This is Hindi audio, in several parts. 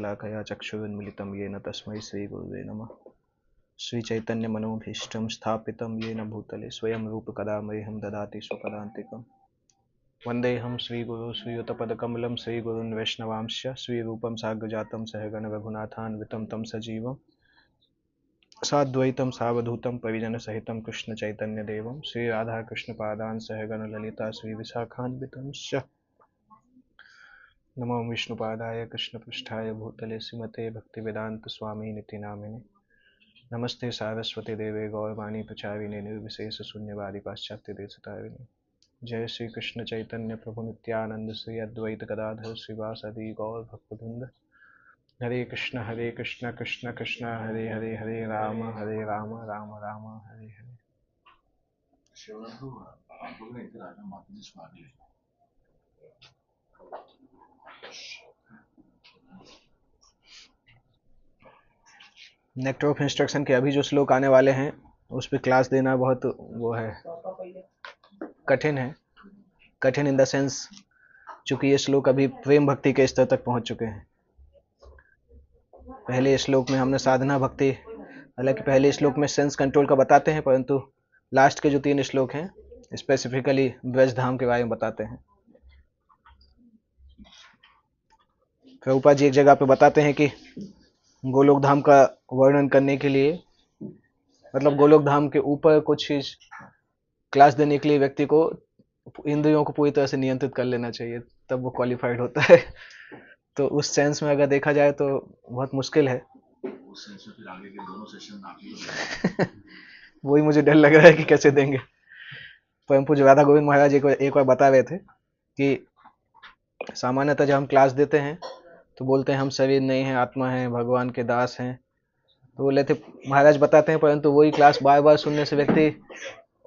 लाखया चक्षुरुन्मिलितं येन तस्मै श्रीगुरुवे नमः। श्रीचैतन्यमनोभीष्टं स्थापितं येन भूतले स्वयं रूपकदा मह्यं ददाति स्वपदान्तिकम्। वन्देऽहं श्रीगुरो श्रीयुतपदकमलं श्रीगुरून् वैष्णवांश्च श्रीरूपं साग्रजातं सहगण रघुनाथान्वितं तं सजीवं साद्वैतं सावधूतं परिजनसहितं कृष्णचैतन्यदेवं श्रीराधाकृष्णपादान् सहगण ललिता श्रीविशाखान्वितंश्च नमो विष्णुपादाय कृष्णपृष्ठाय भूतले श्रीमते भक्तिवेदांत स्वामी निति नामिने। नमस्ते सारस्वती देवे गौरवाणी प्रचारिणे निर्विशेष शून्यवादी पाश्चात्य देशतारिणे। जय श्री कृष्ण चैतन्य प्रभु नित्यानंद श्री अद्वैत गदाधर श्रीवासदि गौर भक्तवृंद। हरे Krishna Krishna Krishna Hare Hare Hare Ram Ram Ram Hare Hare. Nectar of instruction के अभी जो श्लोक आने वाले हैं उस पर क्लास देना बहुत वो है, कठिन है। कठिन इन द सेंस चूंकि ये श्लोक अभी प्रेम भक्ति के स्तर तक पहुंच चुके हैं। पहले श्लोक में हमने साधना भक्ति, हालांकि पहले श्लोक में सेंस कंट्रोल का बताते हैं, परंतु लास्ट के जो 3 श्लोक हैं स्पेसिफिकली ब्रज धाम के बारे में बताते हैं। प्रभुपाद जी एक जगह पे बताते हैं कि गोलोक धाम का वर्णन करने के लिए, मतलब गोलोक धाम के ऊपर कुछ चीज क्लास देने के लिए व्यक्ति को इंद्रियों को पूरी तरह से नियंत्रित कर लेना चाहिए, तब वो क्वालिफाइड होता है। तो उस सेंस में अगर देखा जाए तो बहुत मुश्किल है। उस सेंस में फिर आगे के दोनों सेशन वही मुझे डर लग रहा है कि कैसे देंगे। परम पूज्य राधा गोविंद महाराज एक बार बता रहे थे कि सामान्यतः जब हम क्लास देते हैं तो बोलते हैं हम शरीर नहीं है, आत्मा है, भगवान के दास हैं, तो बोले थे महाराज बताते हैं, परंतु वही क्लास बार बार सुनने से व्यक्ति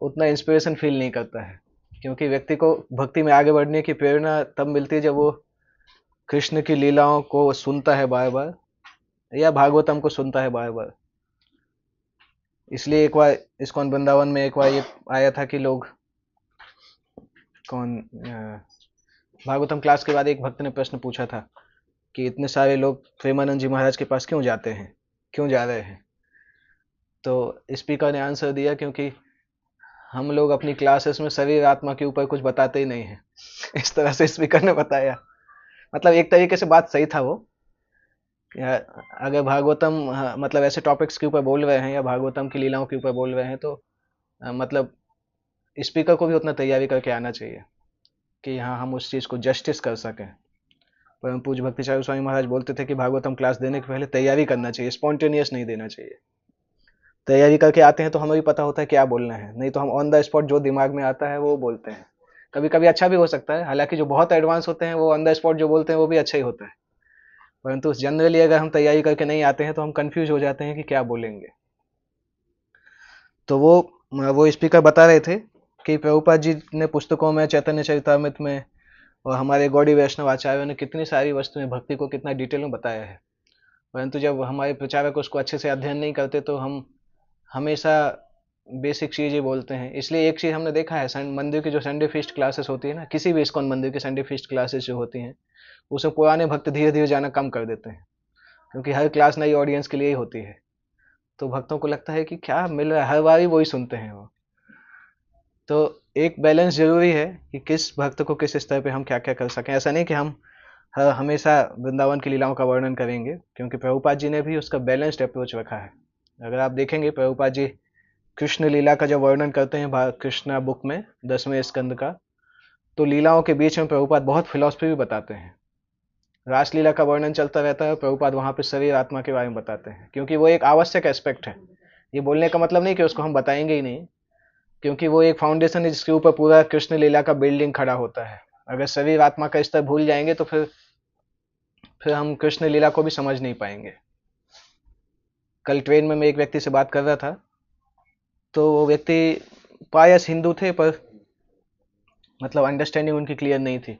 उतना इंस्पिरेशन फील नहीं करता है, क्योंकि व्यक्ति को भक्ति में आगे बढ़ने की प्रेरणा तब मिलती है जब वो कृष्ण की लीलाओं को सुनता है बार बार, या भागवतम को सुनता है बार बार। इसलिए एक बार इस्कॉन वृंदावन में एक बार ये आया था कि लोग भागवतम क्लास के बाद एक भक्त ने प्रश्न पूछा था कि इतने सारे लोग प्रेमानंद जी महाराज के पास क्यों जाते हैं, क्यों जा रहे हैं। तो स्पीकर ने आंसर दिया क्योंकि हम लोग अपनी क्लासेस में शरीर आत्मा के ऊपर कुछ बताते ही नहीं हैं। इस तरह से स्पीकर ने बताया। मतलब एक तरीके से बात सही था वो। अगर भागवतम मतलब ऐसे टॉपिक्स के ऊपर बोल रहे हैं या भागवतम की लीलाओं के ऊपर बोल रहे हैं तो मतलब स्पीकर को भी उतना तैयारी करके आना चाहिए कि यहाँ हम उस चीज़ को जस्टिस कर सकें। परम पूज्य भक्तिचार्य स्वामी महाराज बोलते थे कि भागवतम क्लास देने के पहले तैयारी करना चाहिए, स्पॉन्टेनियस नहीं देना चाहिए। तैयारी करके आते हैं तो हमें भी पता होता है क्या बोलना है, नहीं तो हम ऑन द स्पॉट जो दिमाग में आता है वो बोलते हैं। कभी कभी अच्छा भी हो सकता है, हालांकि जो बहुत एडवांस होते हैं वो ऑन द स्पॉट जो बोलते हैं वो भी अच्छा ही होता है, परंतु जनरली अगर हम तैयारी करके नहीं आते हैं तो हम कंफ्यूज हो जाते हैं कि क्या बोलेंगे। तो वो स्पीकर बता रहे थे कि प्रभुपाद जी ने पुस्तकों में, चैतन्य चरितामृत में और हमारे गौड़ी वैष्णव आचार्यों ने कितनी सारी वस्तुएं भक्ति को कितना डिटेल में बताया है, परंतु जब हमारे प्रचारक उसको अच्छे से अध्ययन नहीं करते तो हम हमेशा बेसिक चीज़ ही बोलते हैं। इसलिए एक चीज़ हमने देखा है, मंदिर की जो संडे फीस्ट क्लासेस होती है ना, किसी भी इस्कॉन मंदिर की संडे फीस्ट क्लासेस जो होती हैं उसमें पुराने भक्त धीरे धीरे जाना कम कर देते हैं, क्योंकि हर क्लास नई ऑडियंस के लिए ही होती है। तो भक्तों को लगता है कि क्या मिल रहा है, हर बार ही वही सुनते हैं वो। तो एक बैलेंस जरूरी है कि किस भक्त को किस स्तर पे हम क्या क्या कर सकें। ऐसा नहीं कि हम हमेशा वृंदावन की लीलाओं का वर्णन करेंगे, क्योंकि प्रभुपाद जी ने भी उसका बैलेंस्ड अप्रोच रखा है। अगर आप देखेंगे प्रभुपाद जी कृष्ण लीला का जब वर्णन करते हैं कृष्णा बुक में 10वें स्कंद का, तो लीलाओं के बीच में प्रभुपाद बहुत फिलॉसफी भी बताते हैं। रासलीला का वर्णन चलता रहता है, प्रभुपाद वहां पे शरीर आत्मा के बारे में बताते हैं, क्योंकि वो एक आवश्यक एस्पेक्ट है। ये बोलने का मतलब नहीं कि उसको हम बताएंगे ही नहीं, क्योंकि वो एक फाउंडेशन है जिसके ऊपर पूरा कृष्ण लीला का बिल्डिंग खड़ा होता है। अगर शरीर आत्मा का स्तर भूल जाएंगे तो फिर हम कृष्ण लीला को भी समझ नहीं पाएंगे। कल ट्रेन में मैं एक व्यक्ति से बात कर रहा था, तो वो व्यक्ति पायस हिंदू थे, पर मतलब अंडरस्टैंडिंग उनकी क्लियर नहीं थी।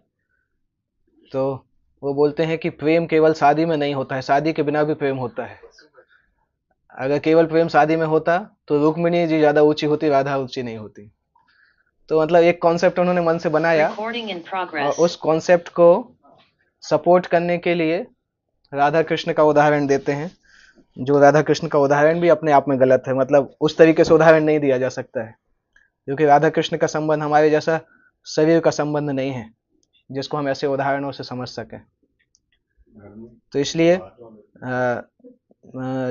तो वो बोलते हैं कि प्रेम केवल शादी में नहीं होता है, शादी के बिना भी प्रेम होता है। अगर केवल प्रेम शादी में होता तो रुक्मिणी जी ज्यादा ऊंची होती, राधा ऊंची नहीं होती। तो मतलब एक कॉन्सेप्ट उन्होंने मन से बनाया, और उस कॉन्सेप्ट को सपोर्ट करने के लिए राधा कृष्ण का उदाहरण देते हैं, जो राधा कृष्ण का उदाहरण भी अपने आप में गलत है। मतलब उस तरीके से उदाहरण नहीं दिया जा सकता है, क्योंकि राधा कृष्ण का संबंध हमारे जैसा शरीर का संबंध नहीं है जिसको हम ऐसे उदाहरणों से समझ सकें। तो इसलिए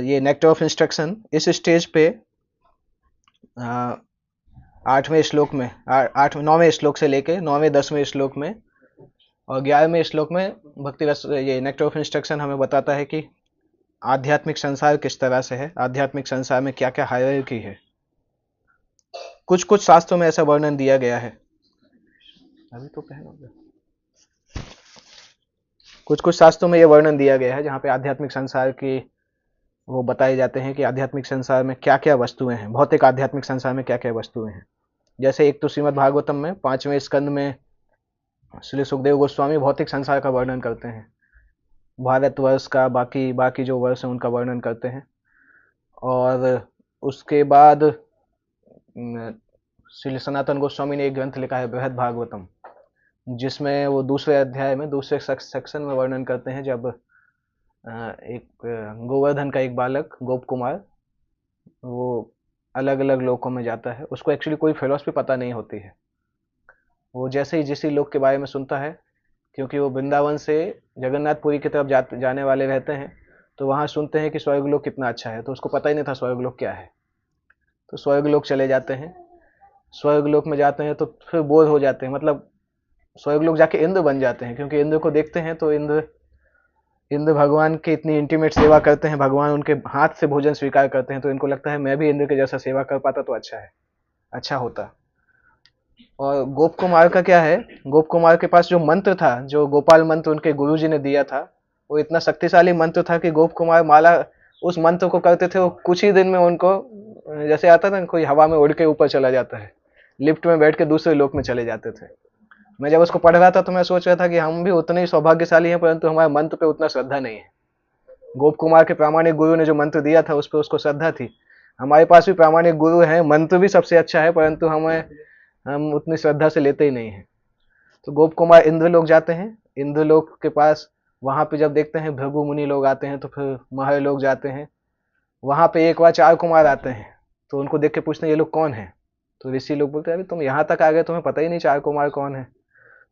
ये नेक्टर ऑफ इंस्ट्रक्शन इस स्टेज पे 8वें श्लोक में, 9वें श्लोक से लेके 9वें 10वें श्लोक में और 11वें श्लोक में भक्ति रस, ये नेक्टर ऑफ इंस्ट्रक्शन हमें बताता है कि आध्यात्मिक संसार किस तरह से है, आध्यात्मिक संसार में क्या क्या हायरार्की है। कुछ कुछ शास्त्रों में ऐसा वर्णन दिया गया है, अभी तो पहन हो गया, कुछ कुछ शास्त्रों में यह वर्णन दिया गया है जहाँ पे आध्यात्मिक संसार की वो बताए जाते हैं कि आध्यात्मिक संसार में क्या क्या वस्तुएं हैं, भौतिक आध्यात्मिक संसार में क्या क्या वस्तुएं हैं। जैसे एक तो श्रीमद् भागवतम में 5वें स्कंद में श्री सुखदेव गोस्वामी भौतिक संसार का वर्णन करते हैं, भारतवर्ष का, बाकी जो वर्ष है उनका वर्णन करते हैं। और उसके बाद श्री सनातन गोस्वामी ने एक ग्रंथ लिखा है बृहद भागवतम, जिसमें वो दूसरे अध्याय में दूसरे सेक्शन में वर्णन करते हैं जब एक गोवर्धन का एक बालक गोप कुमार वो अलग अलग लोकों में जाता है, उसको एक्चुअली कोई फिलॉसफी पता नहीं होती है। वो जैसे ही जिस लोक के बारे में सुनता है, क्योंकि वो वृंदावन से जगन्नाथपुरी की तरफ जाने वाले रहते हैं, तो वहाँ सुनते हैं कि स्वर्गलोक कितना अच्छा है, तो उसको पता ही नहीं था स्वर्गलोक क्या है। तो स्वर्गलोक चले जाते हैं, स्वर्गलोक में जाते हैं तो फिर बोर हो जाते हैं, मतलब स्वर्गलोक जाके इंद्र बन जाते हैं, क्योंकि इंद्र को देखते हैं तो इंद्र भगवान की इतनी इंटीमेट सेवा करते हैं, भगवान उनके हाथ से भोजन स्वीकार करते हैं, तो इनको लगता है मैं भी इंद्र के जैसा सेवा कर पाता तो अच्छा होता। और गोप कुमार का क्या है, गोप कुमार के पास जो मंत्र था, जो गोपाल मंत्र उनके गुरुजी ने दिया था, वो इतना शक्तिशाली मंत्र था कि गोप कुमार माला उस मंत्र को करते थे, वो कुछ ही दिन में उनको जैसे आता था कोई हवा में उड़ के ऊपर चला जाता है, लिफ्ट में बैठ के दूसरे लोक में चले जाते थे। मैं जब उसको पढ़ रहा था तो मैं सोच रहा था कि हम भी उतने ही सौभाग्यशाली हैं, परंतु हमारे मंत्र पे उतना श्रद्धा नहीं है। गोप कुमार के प्रामाणिक गुरु ने जो मंत्र दिया था उस पर उसको श्रद्धा थी। हमारे पास भी प्रामाणिक गुरु हैं, मंत्र भी सबसे अच्छा है, परंतु हम उतनी श्रद्धा से लेते ही नहीं है। तो गोप कुमार इंद्र लोक जाते हैं, इंद्र लोक के पास वहां पे जब देखते हैं भृगु मुनि लोग आते हैं, तो फिर महर लोग जाते हैं, वहां पे एक बार 4 कुमार आते हैं, तो उनको देख के पूछते हैं ये लोग कौन है। तो ऋषि लोग बोलते हैं अभी तुम यहाँ तक आ गए, तुम्हें पता ही नहीं 4 कुमार कौन है।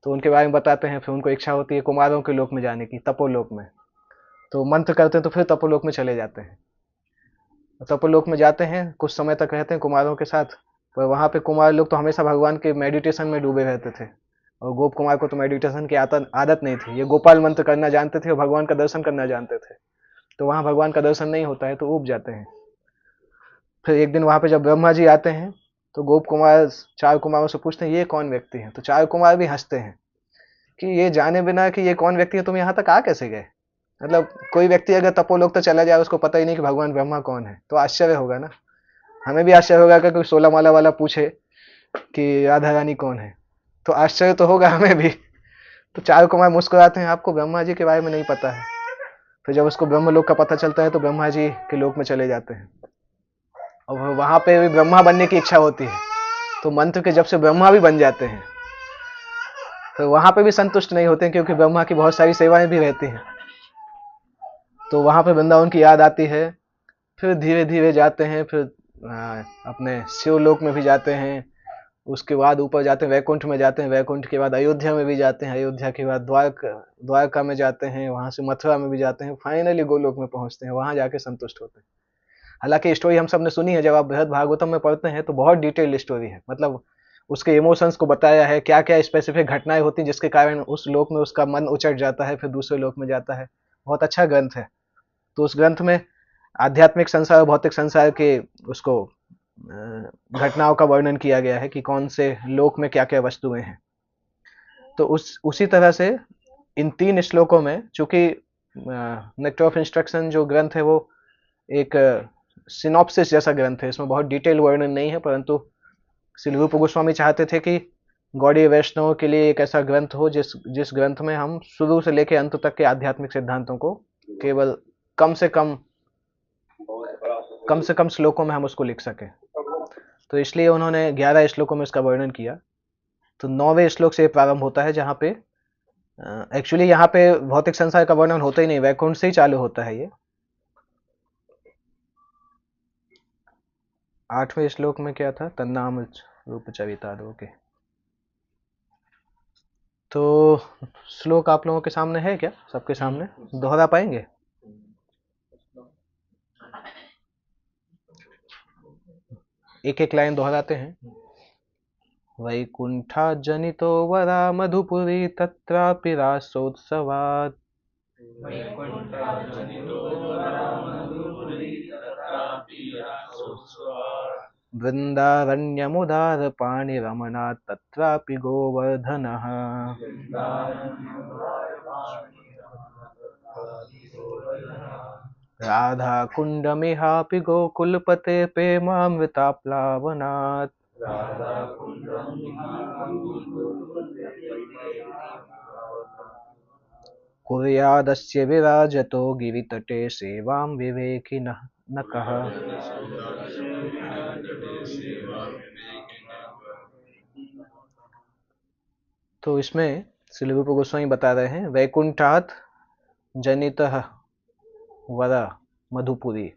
तो उनके बारे में बताते हैं, फिर उनको इच्छा होती है कुमारों के लोक में जाने की, तपोलोक में, तो मंत्र करते हैं, तो फिर तपोलोक में चले जाते हैं। तपोलोक में जाते हैं, कुछ समय तक रहते हैं कुमारों के साथ, पर वहाँ पे कुमार लोग तो हमेशा भगवान के मेडिटेशन में डूबे रहते थे, और गोप कुमार को तो मेडिटेशन की आदत नहीं थी, ये गोपाल मंत्र करना जानते थे और भगवान का दर्शन करना जानते थे, तो वहाँ भगवान का दर्शन नहीं होता है तो ऊब जाते हैं। फिर एक दिन वहाँ पे जब ब्रह्मा जी आते हैं, तो गोप कुमार 4 कुमारों से पूछते हैं ये कौन व्यक्ति है, तो 4 कुमार भी हंसते हैं कि ये जाने बिना कि ये कौन व्यक्ति है तुम यहाँ तक आ कैसे गए। मतलब कोई व्यक्ति अगर तपोलोक तो चला जाए, उसको पता ही नहीं कि भगवान ब्रह्मा कौन है, तो आश्चर्य होगा ना। हमें भी आश्चर्य होगा कि कोई 16 माला वाला पूछे कि राधा रानी कौन है, तो आश्चर्य तो होगा हमें भी। तो 4 कुमार मुस्कुराते हैं, आपको ब्रह्मा जी के बारे में नहीं पता है। फिर जब उसको ब्रह्म लोक का पता चलता है तो ब्रह्मा जी के लोक में चले जाते हैं, और वहां पे भी ब्रह्मा बनने की इच्छा होती है, तो मंत्र के जब से ब्रह्मा भी बन जाते हैं, तो वहां पे भी संतुष्ट नहीं होते, क्योंकि ब्रह्मा की बहुत सारी सेवाएं भी रहती हैं। तो वहां पे वृंदावन की याद आती है, फिर धीरे धीरे जाते हैं, फिर अपने शिवलोक में भी जाते हैं, उसके बाद ऊपर जाते हैं वैकुंठ में जाते हैं, वैकुंठ के बाद अयोध्या में भी जाते हैं, अयोध्या के बाद द्वारका में जाते हैं, वहां से मथुरा में भी जाते हैं, फाइनली गोलोक में पहुंचते हैं, वहां जाके संतुष्ट होते हैं। हालांकि स्टोरी हम सब ने सुनी है, जब आप बृहद भागवतम में पढ़ते हैं तो बहुत डिटेल्ड स्टोरी है, मतलब उसके इमोशंस को बताया है, क्या क्या स्पेसिफिक घटनाएं होती हैं जिसके कारण उस लोक में उसका मन उचट जाता है, फिर दूसरे लोक में जाता है। बहुत अच्छा ग्रंथ है। तो उस ग्रंथ में आध्यात्मिक संसार और भौतिक संसार के उसको घटनाओं का वर्णन किया गया है कि कौन से लोक में क्या क्या वस्तुएं हैं। तो उसी तरह से इन 3 श्लोकों में, चूंकि नेक्टर ऑफ इंस्ट्रक्शन जो ग्रंथ है वो एक सिनॉप्सिस जैसा ग्रंथ है, इसमें बहुत डिटेल वर्णन नहीं है, परंतु श्री रूप गोस्वामी चाहते थे कि गौड़ीय वैष्णवों के लिए एक ऐसा ग्रंथ हो जिस ग्रंथ में हम शुरू से लेकर अंत तक के आध्यात्मिक सिद्धांतों को केवल कम से कम श्लोकों में हम उसको लिख सके। तो इसलिए उन्होंने 11 श्लोकों में इसका वर्णन किया। तो 9वें श्लोक से प्रारंभ होता है, जहाँ पे एक्चुअली यहाँ पे भौतिक संसार का वर्णन होता ही नहीं, वैकुंठ से ही चालू होता है ये। 8वें श्लोक में क्या था, तन्नाम रूप चरिता ओके। तो श्लोक आप लोगों के सामने है क्या, सबके सामने दोहरा पाएंगे? एक एक लाइन दोहराते हैं। वैकुंठा जनितो वरा मधुपुरी तत्रापि रासोत्सवात् वृन्दारण्यमुदार पाणिरमणात् तत्रापि गोवर्धनः। राधाकुण्डमिहापि गोकुलपते प्रेमामृताप्लावनात् कुर्यादस्य विराजतो गिरितटे सेवां विवेकिनः न कः। तो इसमें श्रील रूप गोस्वामी बता रहे हैं, वैकुंठात् जनितः वरा मधुपुरी,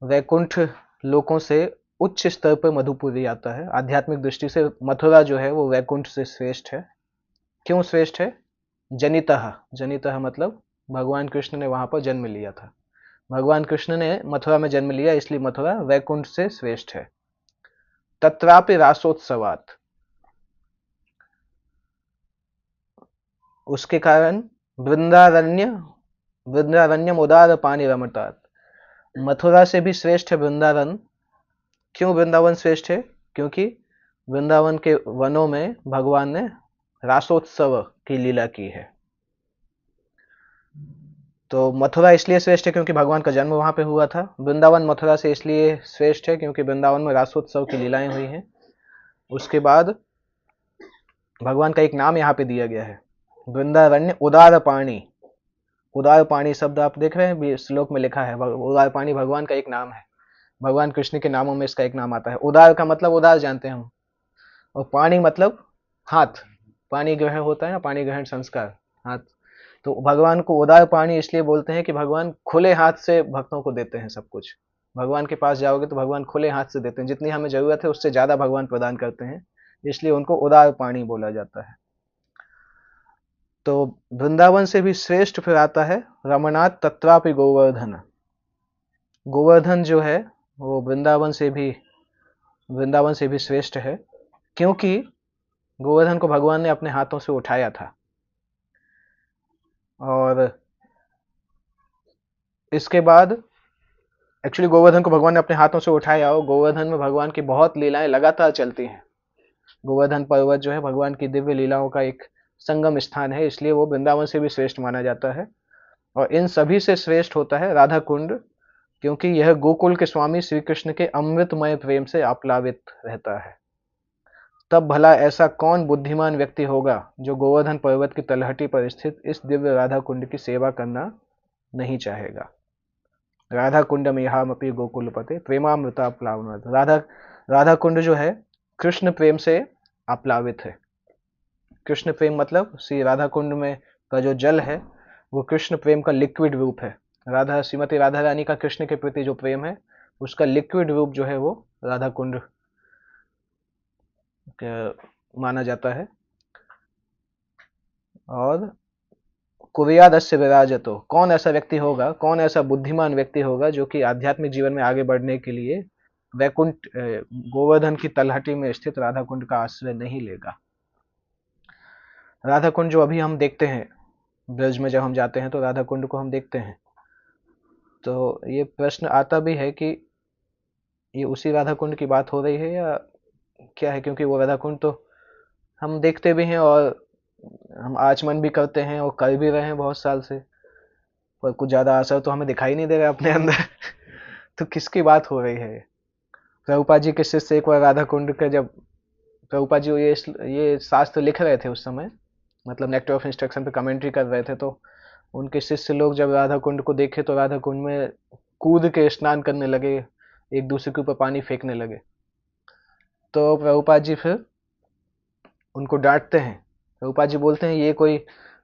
वैकुंठ लोकों से उच्च स्तर पर मधुपुरी आता है। आध्यात्मिक दृष्टि से मथुरा जो है वो वैकुंठ से श्रेष्ठ है। क्यों श्रेष्ठ है? जनितः, जनितः मतलब भगवान कृष्ण ने वहां पर जन्म लिया था, भगवान कृष्ण ने मथुरा में जन्म लिया, इसलिए मथुरा वैकुंठ से श्रेष्ठ है। तत्रापि रासोत्सवात, उसके कारण वृंदारण्य, वृंदारण्यम उदार पानी रमतात, मथुरा से भी श्रेष्ठ है वृंदावन। क्यों वृंदावन श्रेष्ठ है? क्योंकि वृंदावन के वनों में भगवान ने रासोत्सव की लीला की है। तो मथुरा इसलिए श्रेष्ठ है क्योंकि भगवान का जन्म वहां पे हुआ था। वृंदावन मथुरा से इसलिए श्रेष्ठ है क्योंकि वृंदावन में रासोत्सव की लीलाएं हुई हैं। उसके बाद भगवान का एक नाम यहाँ पे दिया गया है, वृंदारण्य उदार पाणी। उदार पाणी शब्द आप देख रहे हैं, श्लोक में लिखा है, उदार पाणी भगवान का एक नाम है। भगवान कृष्ण के नामों में इसका एक नाम आता है। उदार का मतलब उदार जानते हैं हम, और पाणी मतलब हाथ, पानी ग्रहण होता है ना, पानी ग्रहण संस्कार, हाथ। तो भगवान को उदार पाणी इसलिए बोलते हैं कि भगवान खुले हाथ से भक्तों को देते हैं सब कुछ। भगवान के पास जाओगे तो भगवान खुले हाथ से देते हैं, जितनी हमें जरूरत है उससे ज्यादा भगवान प्रदान करते हैं, इसलिए उनको उदार पाणी बोला जाता है। तो वृंदावन से भी श्रेष्ठ फिर आता है रमनाथ तत्रापि गोवर्धन। गोवर्धन जो है वो वृंदावन से भी श्रेष्ठ है, क्योंकि गोवर्धन को भगवान ने अपने हाथों से उठाया था। और इसके बाद एक्चुअली गोवर्धन को भगवान ने अपने हाथों से उठाया, और गोवर्धन में भगवान की बहुत लीलाएं लगातार चलती हैं। गोवर्धन पर्वत जो है भगवान की दिव्य लीलाओं का एक संगम स्थान है, इसलिए वो वृंदावन से भी श्रेष्ठ माना जाता है। और इन सभी से श्रेष्ठ होता है राधा कुंड, क्योंकि यह गोकुल के स्वामी श्री कृष्ण के अमृतमय प्रेम से आप्लावित रहता है। तब भला ऐसा कौन बुद्धिमान व्यक्ति होगा जो गोवर्धन पर्वत की तलहटी पर स्थित इस दिव्य राधा कुंड की सेवा करना नहीं चाहेगा। राधा कुंड में यहाँ गोकुलपते प्रेमामृता प्लावनाथ। राधा कुंड जो है कृष्ण प्रेम से आप्लावित है। कृष्ण प्रेम मतलब श्री राधा कुंड में का जो जल है वो कृष्ण प्रेम का लिक्विड रूप है। श्रीमती राधा रानी का कृष्ण के प्रति जो प्रेम है उसका लिक्विड रूप जो है वो राधा कुंड माना जाता है। और कुरियादस्य विराजतो, कौन ऐसा व्यक्ति होगा, कौन ऐसा बुद्धिमान व्यक्ति होगा जो कि आध्यात्मिक जीवन में आगे बढ़ने के लिए वैकुंठ गोवर्धन की तलहटी में स्थित राधा कुंड का आश्रय नहीं लेगा। राधा कुंड जो अभी हम देखते हैं ब्रज में, जब हम जाते हैं तो राधा कुंड को हम देखते हैं, तो ये प्रश्न आता भी है कि ये उसी राधा कुंड की बात हो रही है या क्या है, क्योंकि वो राधा कुंड तो हम देखते भी हैं और हम आचमन भी करते हैं और कर भी रहे हैं बहुत साल से, पर कुछ ज्यादा असर तो हमें दिखाई नहीं दे रहा अपने अंदर। तो किसकी बात हो रही है? प्रभुपाद जी के शिष्य एक बार राधा कुंड का, जब प्रभुपाद जी ये शास्त्र लिख रहे थे उस समय, मतलब नेक्टर ऑफ इंस्ट्रक्शन पे कमेंट्री कर रहे थे, तो उनके शिष्य लोग जब राधा कुंड को देखे तो राधा कुंड में कूद के स्नान करने लगे, एक दूसरे के ऊपर पानी फेंकने लगे। तो प्रभुपाद जी फिर उनको डांटते हैं प्रभुपाद जी बोलते हैं ये कोई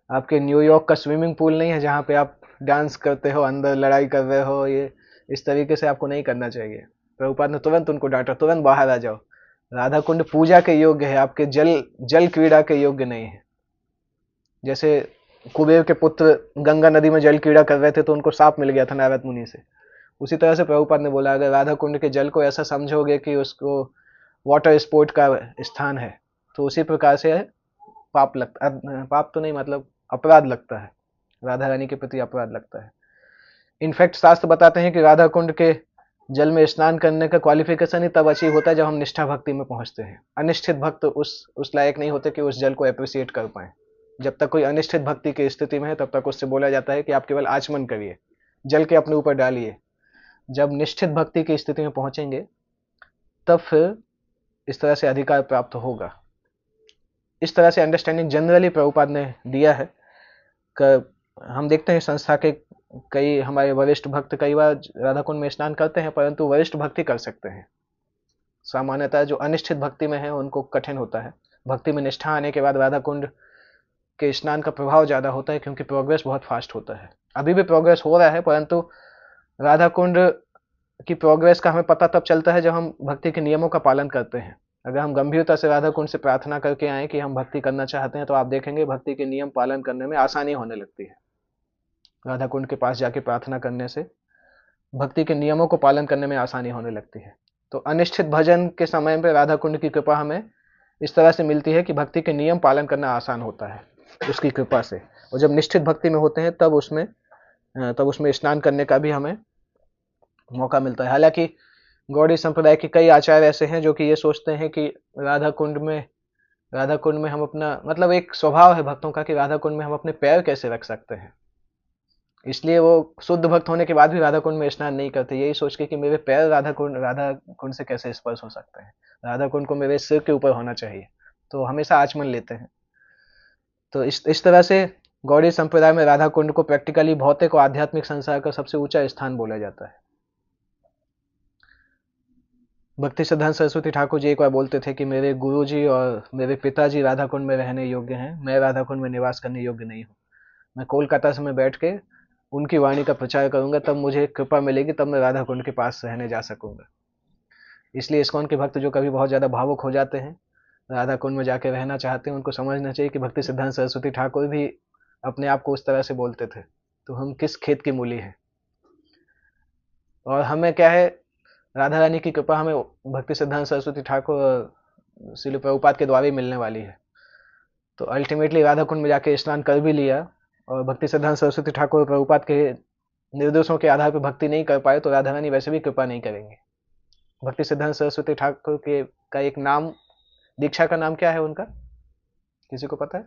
आपके न्यूयॉर्क का स्विमिंग पूल नहीं है जहाँ पे आप डांस करते हो, अंदर लड़ाई कर रहे हो, ये इस तरीके से आपको नहीं करना चाहिए। प्रभुपाद ने तुरंत उनको डांटा, तुरंत बाहर आ जाओ। राधा कुंड पूजा के योग्य है, आपके जल जल क्रीड़ा के योग्य नहीं है। जैसे कुबेर के पुत्र गंगा नदी में जल क्रीड़ा कर रहे थे तो उनको साप मिल गया था नारद मुनि से, उसी तरह से प्रभुपाद ने बोला अगर राधा कुंड के जल को ऐसा समझोगे कि उसको वाटर स्पोर्ट का स्थान है तो उसी प्रकार से पाप लगता, पाप तो नहीं मतलब अपराध लगता है, राधा रानी के प्रति अपराध लगता है। इनफैक्ट शास्त्र बताते हैं कि राधा कुंड के जल में स्नान करने का क्वालिफिकेशन ही तब अचीव होता है जब हम निष्ठा भक्ति में पहुंचते हैं। अनिष्ठित भक्त उस लायक नहीं होते कि उस जल को अप्रिशिएट कर पाए। जब तक कोई अनिष्ठित भक्ति की स्थिति में है तब तक उससे बोला जाता है कि आप केवल आचमन करिए, जल के अपने ऊपर डालिए। जब निश्चित भक्ति की स्थिति में पहुंचेंगे तब फिर इस तरह से अधिकार प्राप्त होगा। इस तरह से अंडरस्टैंडिंग जनरली प्रभुपाद ने दिया है। हम देखते हैं संस्था के कई हमारे वरिष्ठ भक्त कई बार राधा कुंड में स्नान करते हैं, परंतु वरिष्ठ भक्ति कर सकते हैं। सामान्यतः जो अनिश्चित भक्ति में है उनको कठिन होता है। भक्ति में निष्ठा आने के बाद राधा कुंड के स्नान का प्रभाव ज्यादा होता है क्योंकि प्रोग्रेस बहुत फास्ट होता है। अभी भी प्रोग्रेस हो रहा है, परंतु राधा कुंड की प्रोग्रेस का हमें पता तब चलता है जब हम भक्ति के नियमों का पालन करते हैं। अगर हम गंभीरता से राधा कुंड से प्रार्थना करके आए कि हम भक्ति करना चाहते हैं तो आप देखेंगे भक्ति के नियम पालन करने में आसानी होने लगती है। राधा कुंड के पास जाके प्रार्थना करने से भक्ति के नियमों को पालन करने में आसानी होने लगती है। तो अनिश्चित भजन के समय पे राधा कुंड की कृपा हमें इस तरह से मिलती है कि भक्ति के नियम पालन करना आसान होता है उसकी कृपा से। और जब निश्चित भक्ति में होते हैं तब उसमें स्नान करने का भी हमें मौका मिलता है। हालांकि गौड़ी संप्रदाय के कई आचार्य ऐसे हैं जो कि ये सोचते हैं कि राधा कुंड में हम अपना मतलब एक स्वभाव है भक्तों का कि राधा कुंड में हम अपने पैर कैसे रख सकते हैं, इसलिए वो शुद्ध भक्त होने के बाद भी राधा कुंड में स्नान नहीं करते, यही सोच के कि मेरे पैर राधा कुंड से कैसे स्पर्श हो सकते हैं, राधा कुंड को मेरे सिर के ऊपर होना चाहिए, तो हमेशा आचमन लेते हैं। तो इस तरह से गौड़ी संप्रदाय में राधा कुंड को प्रैक्टिकली भौतिक और आध्यात्मिक संसार का सबसे ऊंचा स्थान बोला जाता है। भक्ति सिद्धांत सरस्वती ठाकुर जी एक बार बोलते थे कि मेरे गुरुजी और मेरे पिताजी राधा कुंड में रहने योग्य हैं, मैं राधा कुंड में निवास करने योग्य नहीं हूँ। मैं कोलकाता से मैं बैठ के उनकी वाणी का प्रचार करूंगा, तब मुझे कृपा मिलेगी, तब मैं राधा कुंड के पास रहने जा सकूंगा। इसलिए इस्कॉन के भक्त जो कभी बहुत ज्यादा भावुक हो जाते हैं, राधा कुंड में जाके रहना चाहते हैं, उनको समझना चाहिए कि भक्ति सिद्धांत सरस्वती ठाकुर भी अपने आप को उस तरह से बोलते थे, तो हम किस खेत की मूली है। और हमें क्या है, राधा रानी की कृपा हमें भक्ति सिद्धांत सरस्वती ठाकुर श्रील प्रभुपाद के द्वारा ही मिलने वाली है। तो अल्टीमेटली राधा कुंड में जाके स्नान कर भी लिया और भक्ति सिद्धांत सरस्वती ठाकुर प्रभुपाद के निर्देशों के आधार पर भक्ति नहीं कर पाए तो राधा रानी वैसे भी कृपा नहीं करेंगे। भक्ति सिद्धांत सरस्वती ठाकुर के का एक नाम, दीक्षा का नाम क्या है उनका, किसी को पता है?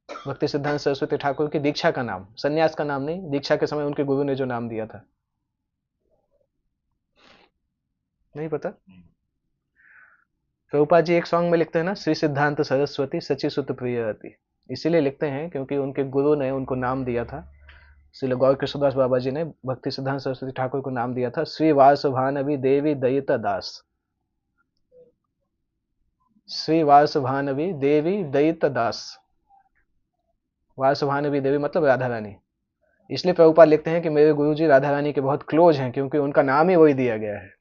भक्ति सिद्धांत सरस्वती ठाकुर की दीक्षा का नाम, संन्यास का नाम नहीं, दीक्षा के समय उनके गुरु ने जो नाम दिया था, नहीं पता? प्रभुपाद जी एक सॉन्ग में लिखते हैं ना, श्री सिद्धांत सरस्वती सची सुत प्रियवती, इसीलिए लिखते हैं क्योंकि उनके गुरु ने उनको नाम दिया था। श्री गौर कृष्णदास बाबा जी ने भक्ति सिद्धांत सरस्वती ठाकुर को नाम दिया था श्री वासभानवी देवी दयिता दास। श्री वासभानवी देवी दयिता दास, वासभानवी देवी मतलब राधा रानी। इसलिए प्रभुपाद लिखते हैं कि मेरे गुरुजी राधा रानी के बहुत क्लोज हैं क्योंकि उनका नाम ही वही दिया गया है।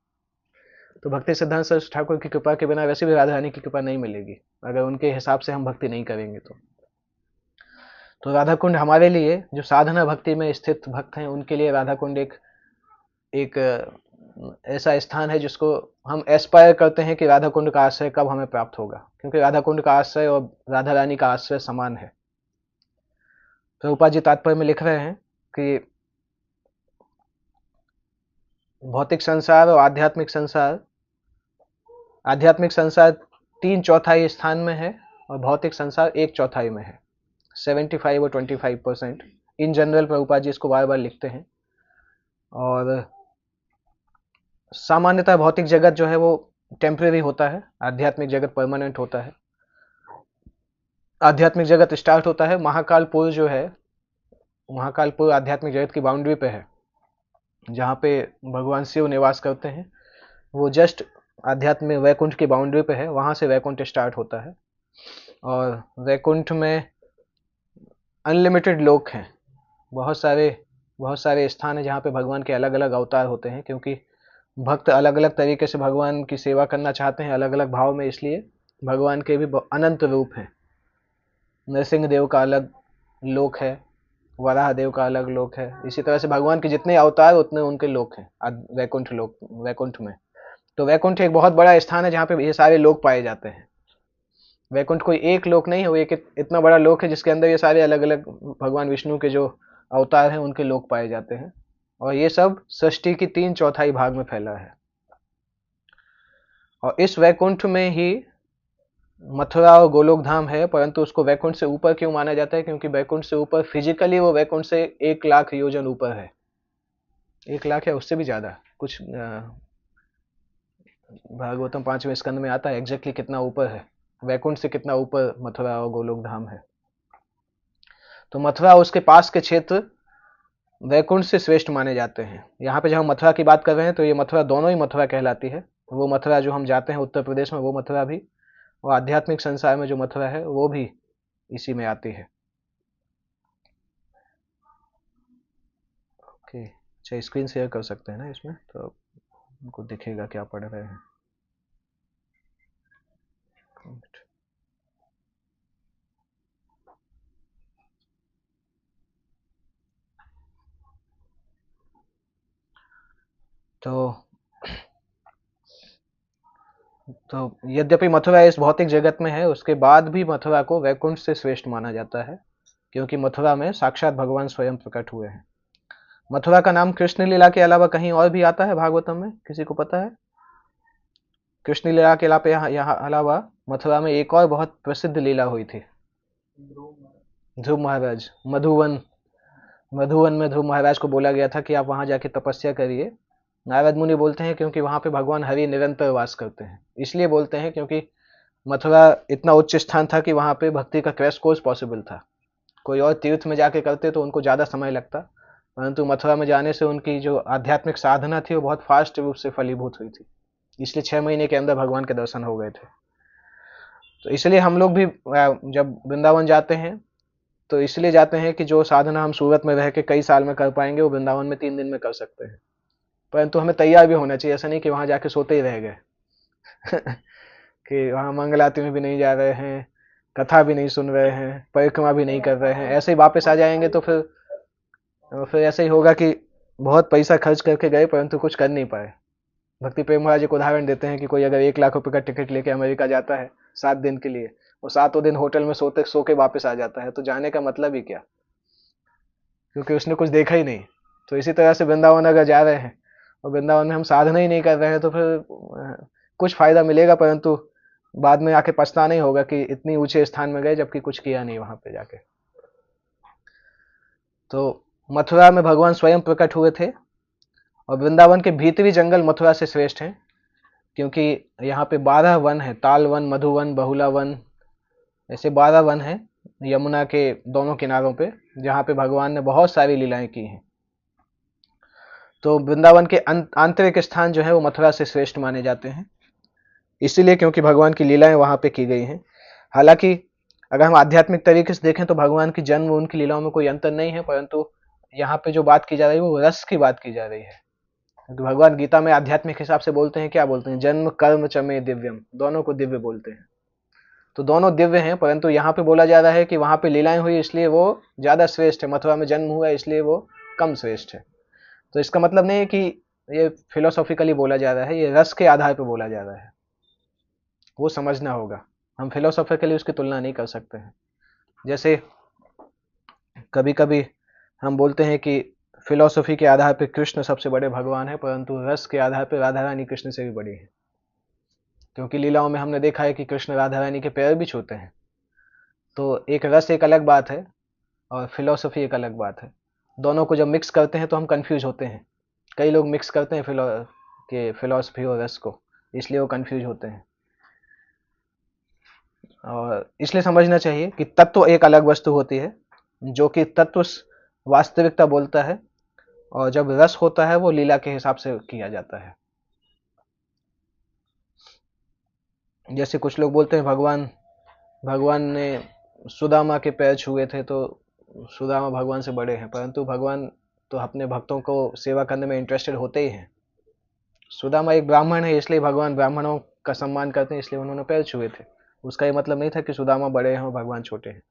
तो भक्ति सिद्धांत सरस्वती ठाकुर की कृपा के बिना वैसे भी राधा रानी की कृपा नहीं मिलेगी अगर उनके हिसाब से हम भक्ति नहीं करेंगे। तो राधा कुंड हमारे लिए जो साधना भक्ति में स्थित भक्त हैं उनके लिए राधा कुंड एक ऐसा स्थान है जिसको हम एस्पायर करते हैं कि राधा कुंड का आश्रय कब हमें प्राप्त होगा, क्योंकि राधा कुंड का आश्रय और राधा रानी का आश्रय समान है। प्रभुपाद जी तात्पर्य में लिख रहे हैं कि भौतिक संसार और आध्यात्मिक संसार 3/4 स्थान में है और भौतिक संसार 1/4 में है, 75 और 25%। इन जनरल प्रभुपाद जी इसको बार बार लिखते हैं। और सामान्यतः भौतिक जगत जो है वो टेम्परेरी होता है, आध्यात्मिक जगत परमानेंट होता है। आध्यात्मिक जगत स्टार्ट होता है, महाकालपुर जो है, महाकालपुर आध्यात्मिक जगत की बाउंड्री पे है जहाँ पे भगवान शिव निवास करते हैं, वो जस्ट आध्यात्मिक वैकुंठ की बाउंड्री पे है, वहां से वैकुंठ स्टार्ट होता है। और वैकुंठ में अनलिमिटेड लोक हैं, बहुत सारे बहुत सारे स्थान हैं जहाँ पे भगवान के अलग अलग अवतार होते हैं, क्योंकि भक्त अलग अलग तरीके से भगवान की सेवा करना चाहते हैं, अलग अलग भाव में, इसलिए भगवान के भी अनंत रूप हैं। नरसिंह देव का अलग लोक है, वराह देव का अलग लोक है, इसी तरह से भगवान के जितने अवतार उतने उनके लोक हैं वैकुंठ लोक, वैकुंठ में। तो वैकुंठ एक बहुत बड़ा स्थान है जहाँ पे ये सारे लोक पाए जाते हैं। वैकुंठ कोई एक लोक नहीं है, वो एक इतना बड़ा लोक है जिसके अंदर ये सारे अलग अलग भगवान विष्णु के जो अवतार हैं उनके लोक पाए जाते हैं, और ये सब सृष्टि की 3/4 भाग में फैला है। और इस वैकुंठ में ही मथुरा और गोलोक धाम है, परंतु उसको वैकुंठ से ऊपर क्यों माना जाता है? क्योंकि वैकुंठ से ऊपर फिजिकली वो वैकुंठ से 1 लाख योजन ऊपर है, 1 लाख या उससे भी ज्यादा कुछ। भागवतम 5वें स्कंद में आता है एग्जैक्टली कितना ऊपर है, वैकुंठ से कितना ऊपर मथुरा और गोलोक धाम है। तो मथुरा उसके पास के क्षेत्र वैकुंठ से श्रेष्ठ माने जाते हैं। यहाँ पे जब हम मथुरा की बात कर रहे हैं तो ये मथुरा दोनों ही मथुरा कहलाती है। वो मथुरा जो हम जाते हैं उत्तर प्रदेश में, वो मथुरा भी, और आध्यात्मिक संसार में जो मथुरा है वो भी इसी में आती है। ओके, अच्छा स्क्रीन शेयर कर सकते हैं ना इसमें, तो उनको दिखेगा क्या पढ़ रहे हैं। तो यद्यपि मथुरा इस भौतिक जगत में है, उसके बाद भी मथुरा को वैकुंठ से श्रेष्ठ माना जाता है, क्योंकि मथुरा में साक्षात भगवान स्वयं प्रकट हुए हैं। मथुरा का नाम कृष्ण लीला के अलावा कहीं और भी आता है भागवतम में, किसी को पता है? कृष्ण लीला के अलावा यहाँ अलावा मथुरा में एक और बहुत प्रसिद्ध लीला हुई थी। ध्रुव महाराज, मधुवन, मधुवन में ध्रुव महाराज को बोला गया था कि आप वहां जाके तपस्या करिए। नारद मुनि बोलते हैं क्योंकि वहां पे भगवान हरि निरंतर वास करते हैं, इसलिए बोलते हैं क्योंकि मथुरा इतना उच्च स्थान था कि वहां पे भक्ति का क्रैश कोर्स पॉसिबल था। कोई और तीर्थ में जाके करते तो उनको ज्यादा समय लगता, परंतु मथुरा में जाने से उनकी जो आध्यात्मिक साधना थी वो बहुत फास्ट रूप से फलीभूत हुई थी, इसलिए 6 महीने के अंदर भगवान के दर्शन हो गए थे। तो इसलिए हम लोग भी जब वृंदावन जाते हैं तो इसलिए जाते हैं कि जो साधना हम सूरत में रह के कई साल में कर पाएंगे वो वृंदावन में 3 दिन में कर सकते हैं। परंतु हमें तैयार भी होना चाहिए, ऐसा नहीं कि वहां जाके सोते ही रह गए कि वहां मंगल आरती में भी नहीं जा रहे हैं, कथा भी नहीं सुन रहे हैं, परिक्रमा भी नहीं कर रहे हैं, ऐसे ही वापस आ जाएंगे तो फिर ऐसे ही होगा कि बहुत पैसा खर्च करके गए परंतु कुछ कर नहीं पाए। भक्ति प्रेम महाराज एक उदाहरण देते हैं कि कोई अगर 1 लाख रुपए का टिकट लेके अमेरिका जाता है 7 दिन के लिए, वो 7 दिन होटल में सो के वापस आ जाता है, तो जाने का मतलब ही क्या, क्योंकि उसने कुछ देखा ही नहीं। तो इसी तरह से वृंदावन अगर जा रहे हैं और वृंदावन में हम साधना ही नहीं कर रहे हैं तो फिर कुछ फायदा मिलेगा, परंतु बाद में आके पछताना ही होगा कि इतनी ऊंचे स्थान में गए जबकि कुछ किया नहीं वहां पे जाके। तो मथुरा में भगवान स्वयं प्रकट हुए थे, और वृंदावन के भीतरी जंगल मथुरा से श्रेष्ठ हैं, क्योंकि यहाँ पे 12 वन है, ताल वन, मधुवन, बहुला वन, ऐसे 12 वन है यमुना के दोनों किनारों पे, जहाँ पे भगवान ने बहुत सारी लीलाएं की हैं। तो वृंदावन के आंतरिक स्थान जो है वो मथुरा से श्रेष्ठ माने जाते हैं, इसीलिए क्योंकि भगवान की लीलाएं वहां पे की गई हैं। हालांकि अगर हम आध्यात्मिक तरीके से देखें तो भगवान की जन्म उनकी लीलाओं में कोई अंतर नहीं है, परंतु यहाँ पे जो बात की जा रही है वो रस की बात की जा रही है। तो भगवान गीता में आध्यात्मिक हिसाब से बोलते हैं, क्या बोलते हैं? जन्म कर्म चमे दिव्यम, दोनों को दिव्य बोलते हैं। तो दोनों दिव्य हैं, परंतु यहाँ पे बोला जा रहा है कि वहां पे लीलाएं हुई इसलिए वो ज्यादा श्रेष्ठ है, मथुरा में जन्म हुआ इसलिए वो कम श्रेष्ठ है। तो इसका मतलब नहीं है कि ये फिलोसॉफिकली बोला जा रहा है, ये रस के आधार पर बोला जा रहा है, वो समझना होगा। हम फिलोसॉफिकली उसकी तुलना नहीं कर सकते हैं। जैसे कभी कभी हम बोलते हैं कि फिलोसॉफी के आधार पर कृष्ण सबसे बड़े भगवान है, परंतु रस के आधार पर राधा रानी कृष्ण से भी बड़ी है, क्योंकि लीलाओं में हमने देखा है कि कृष्ण राधा रानी के पैर भी छूते हैं। तो एक रस एक अलग बात है और फिलोसफी एक अलग बात है। दोनों को जब मिक्स करते हैं तो हम कंफ्यूज होते हैं। कई लोग मिक्स करते हैं फिलोसफी और रस को, इसलिए वो कंफ्यूज होते हैं। और इसलिए समझना चाहिए कि तत्व एक अलग वस्तु होती है, जो कि तत्व वास्तविकता बोलता है, और जब रस होता है वो लीला के हिसाब से किया जाता है। जैसे कुछ लोग बोलते हैं भगवान भगवान ने सुदामा के पैर छुए थे, तो सुदामा भगवान से बड़े हैं, परंतु भगवान तो अपने भक्तों को सेवा करने में इंटरेस्टेड होते ही हैं। सुदामा एक ब्राह्मण है, इसलिए भगवान ब्राह्मणों का सम्मान करते हैं, इसलिए उन्होंने पैर छुए थे। उसका ये मतलब नहीं था कि सुदामा बड़े हैं और भगवान छोटे हैं।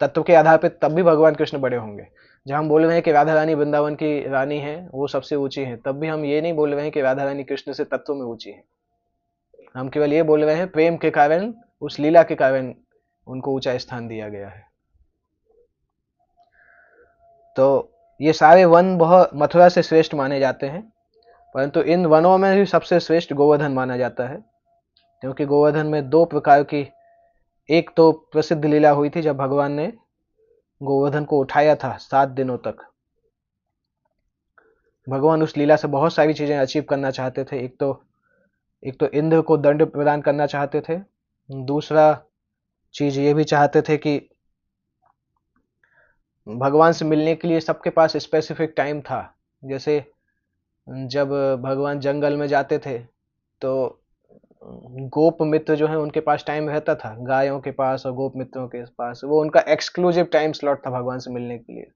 तत्व के आधार पर तब भी भगवान कृष्ण बड़े होंगे। जब हम बोल रहे हैं कि राधा रानी वृंदावन की रानी है, वो सबसे ऊंची है, तब भी हम ये नहीं बोल रहे हैं कि राधा रानी कृष्ण से तत्व में ऊंची है। हम केवल ये बोल रहे हैं प्रेम के कारण, उस लीला के कारण उनको ऊंचा स्थान दिया गया है। तो ये सारे वन बहुत मथुरा से श्रेष्ठ माने जाते हैं, परंतु इन वनों में भी सबसे श्रेष्ठ गोवर्धन माना जाता है, क्योंकि गोवर्धन में दो प्रकार की, एक तो प्रसिद्ध लीला हुई थी जब भगवान ने गोवर्धन को उठाया था 7 दिनों तक। भगवान उस लीला से बहुत सारी चीजें अचीव करना चाहते थे। एक तो इंद्र को दंड प्रदान करना चाहते थे, दूसरा चीज ये भी चाहते थे कि भगवान से मिलने के लिए सबके पास स्पेसिफिक टाइम था। जैसे जब भगवान जंगल में जाते थे, तो गोप मित्र जो है उनके पास टाइम रहता था, गायों के पास और गोप मित्रों के पास, वो उनका एक्सक्लूसिव टाइम स्लॉट था भगवान से मिलने के लिए।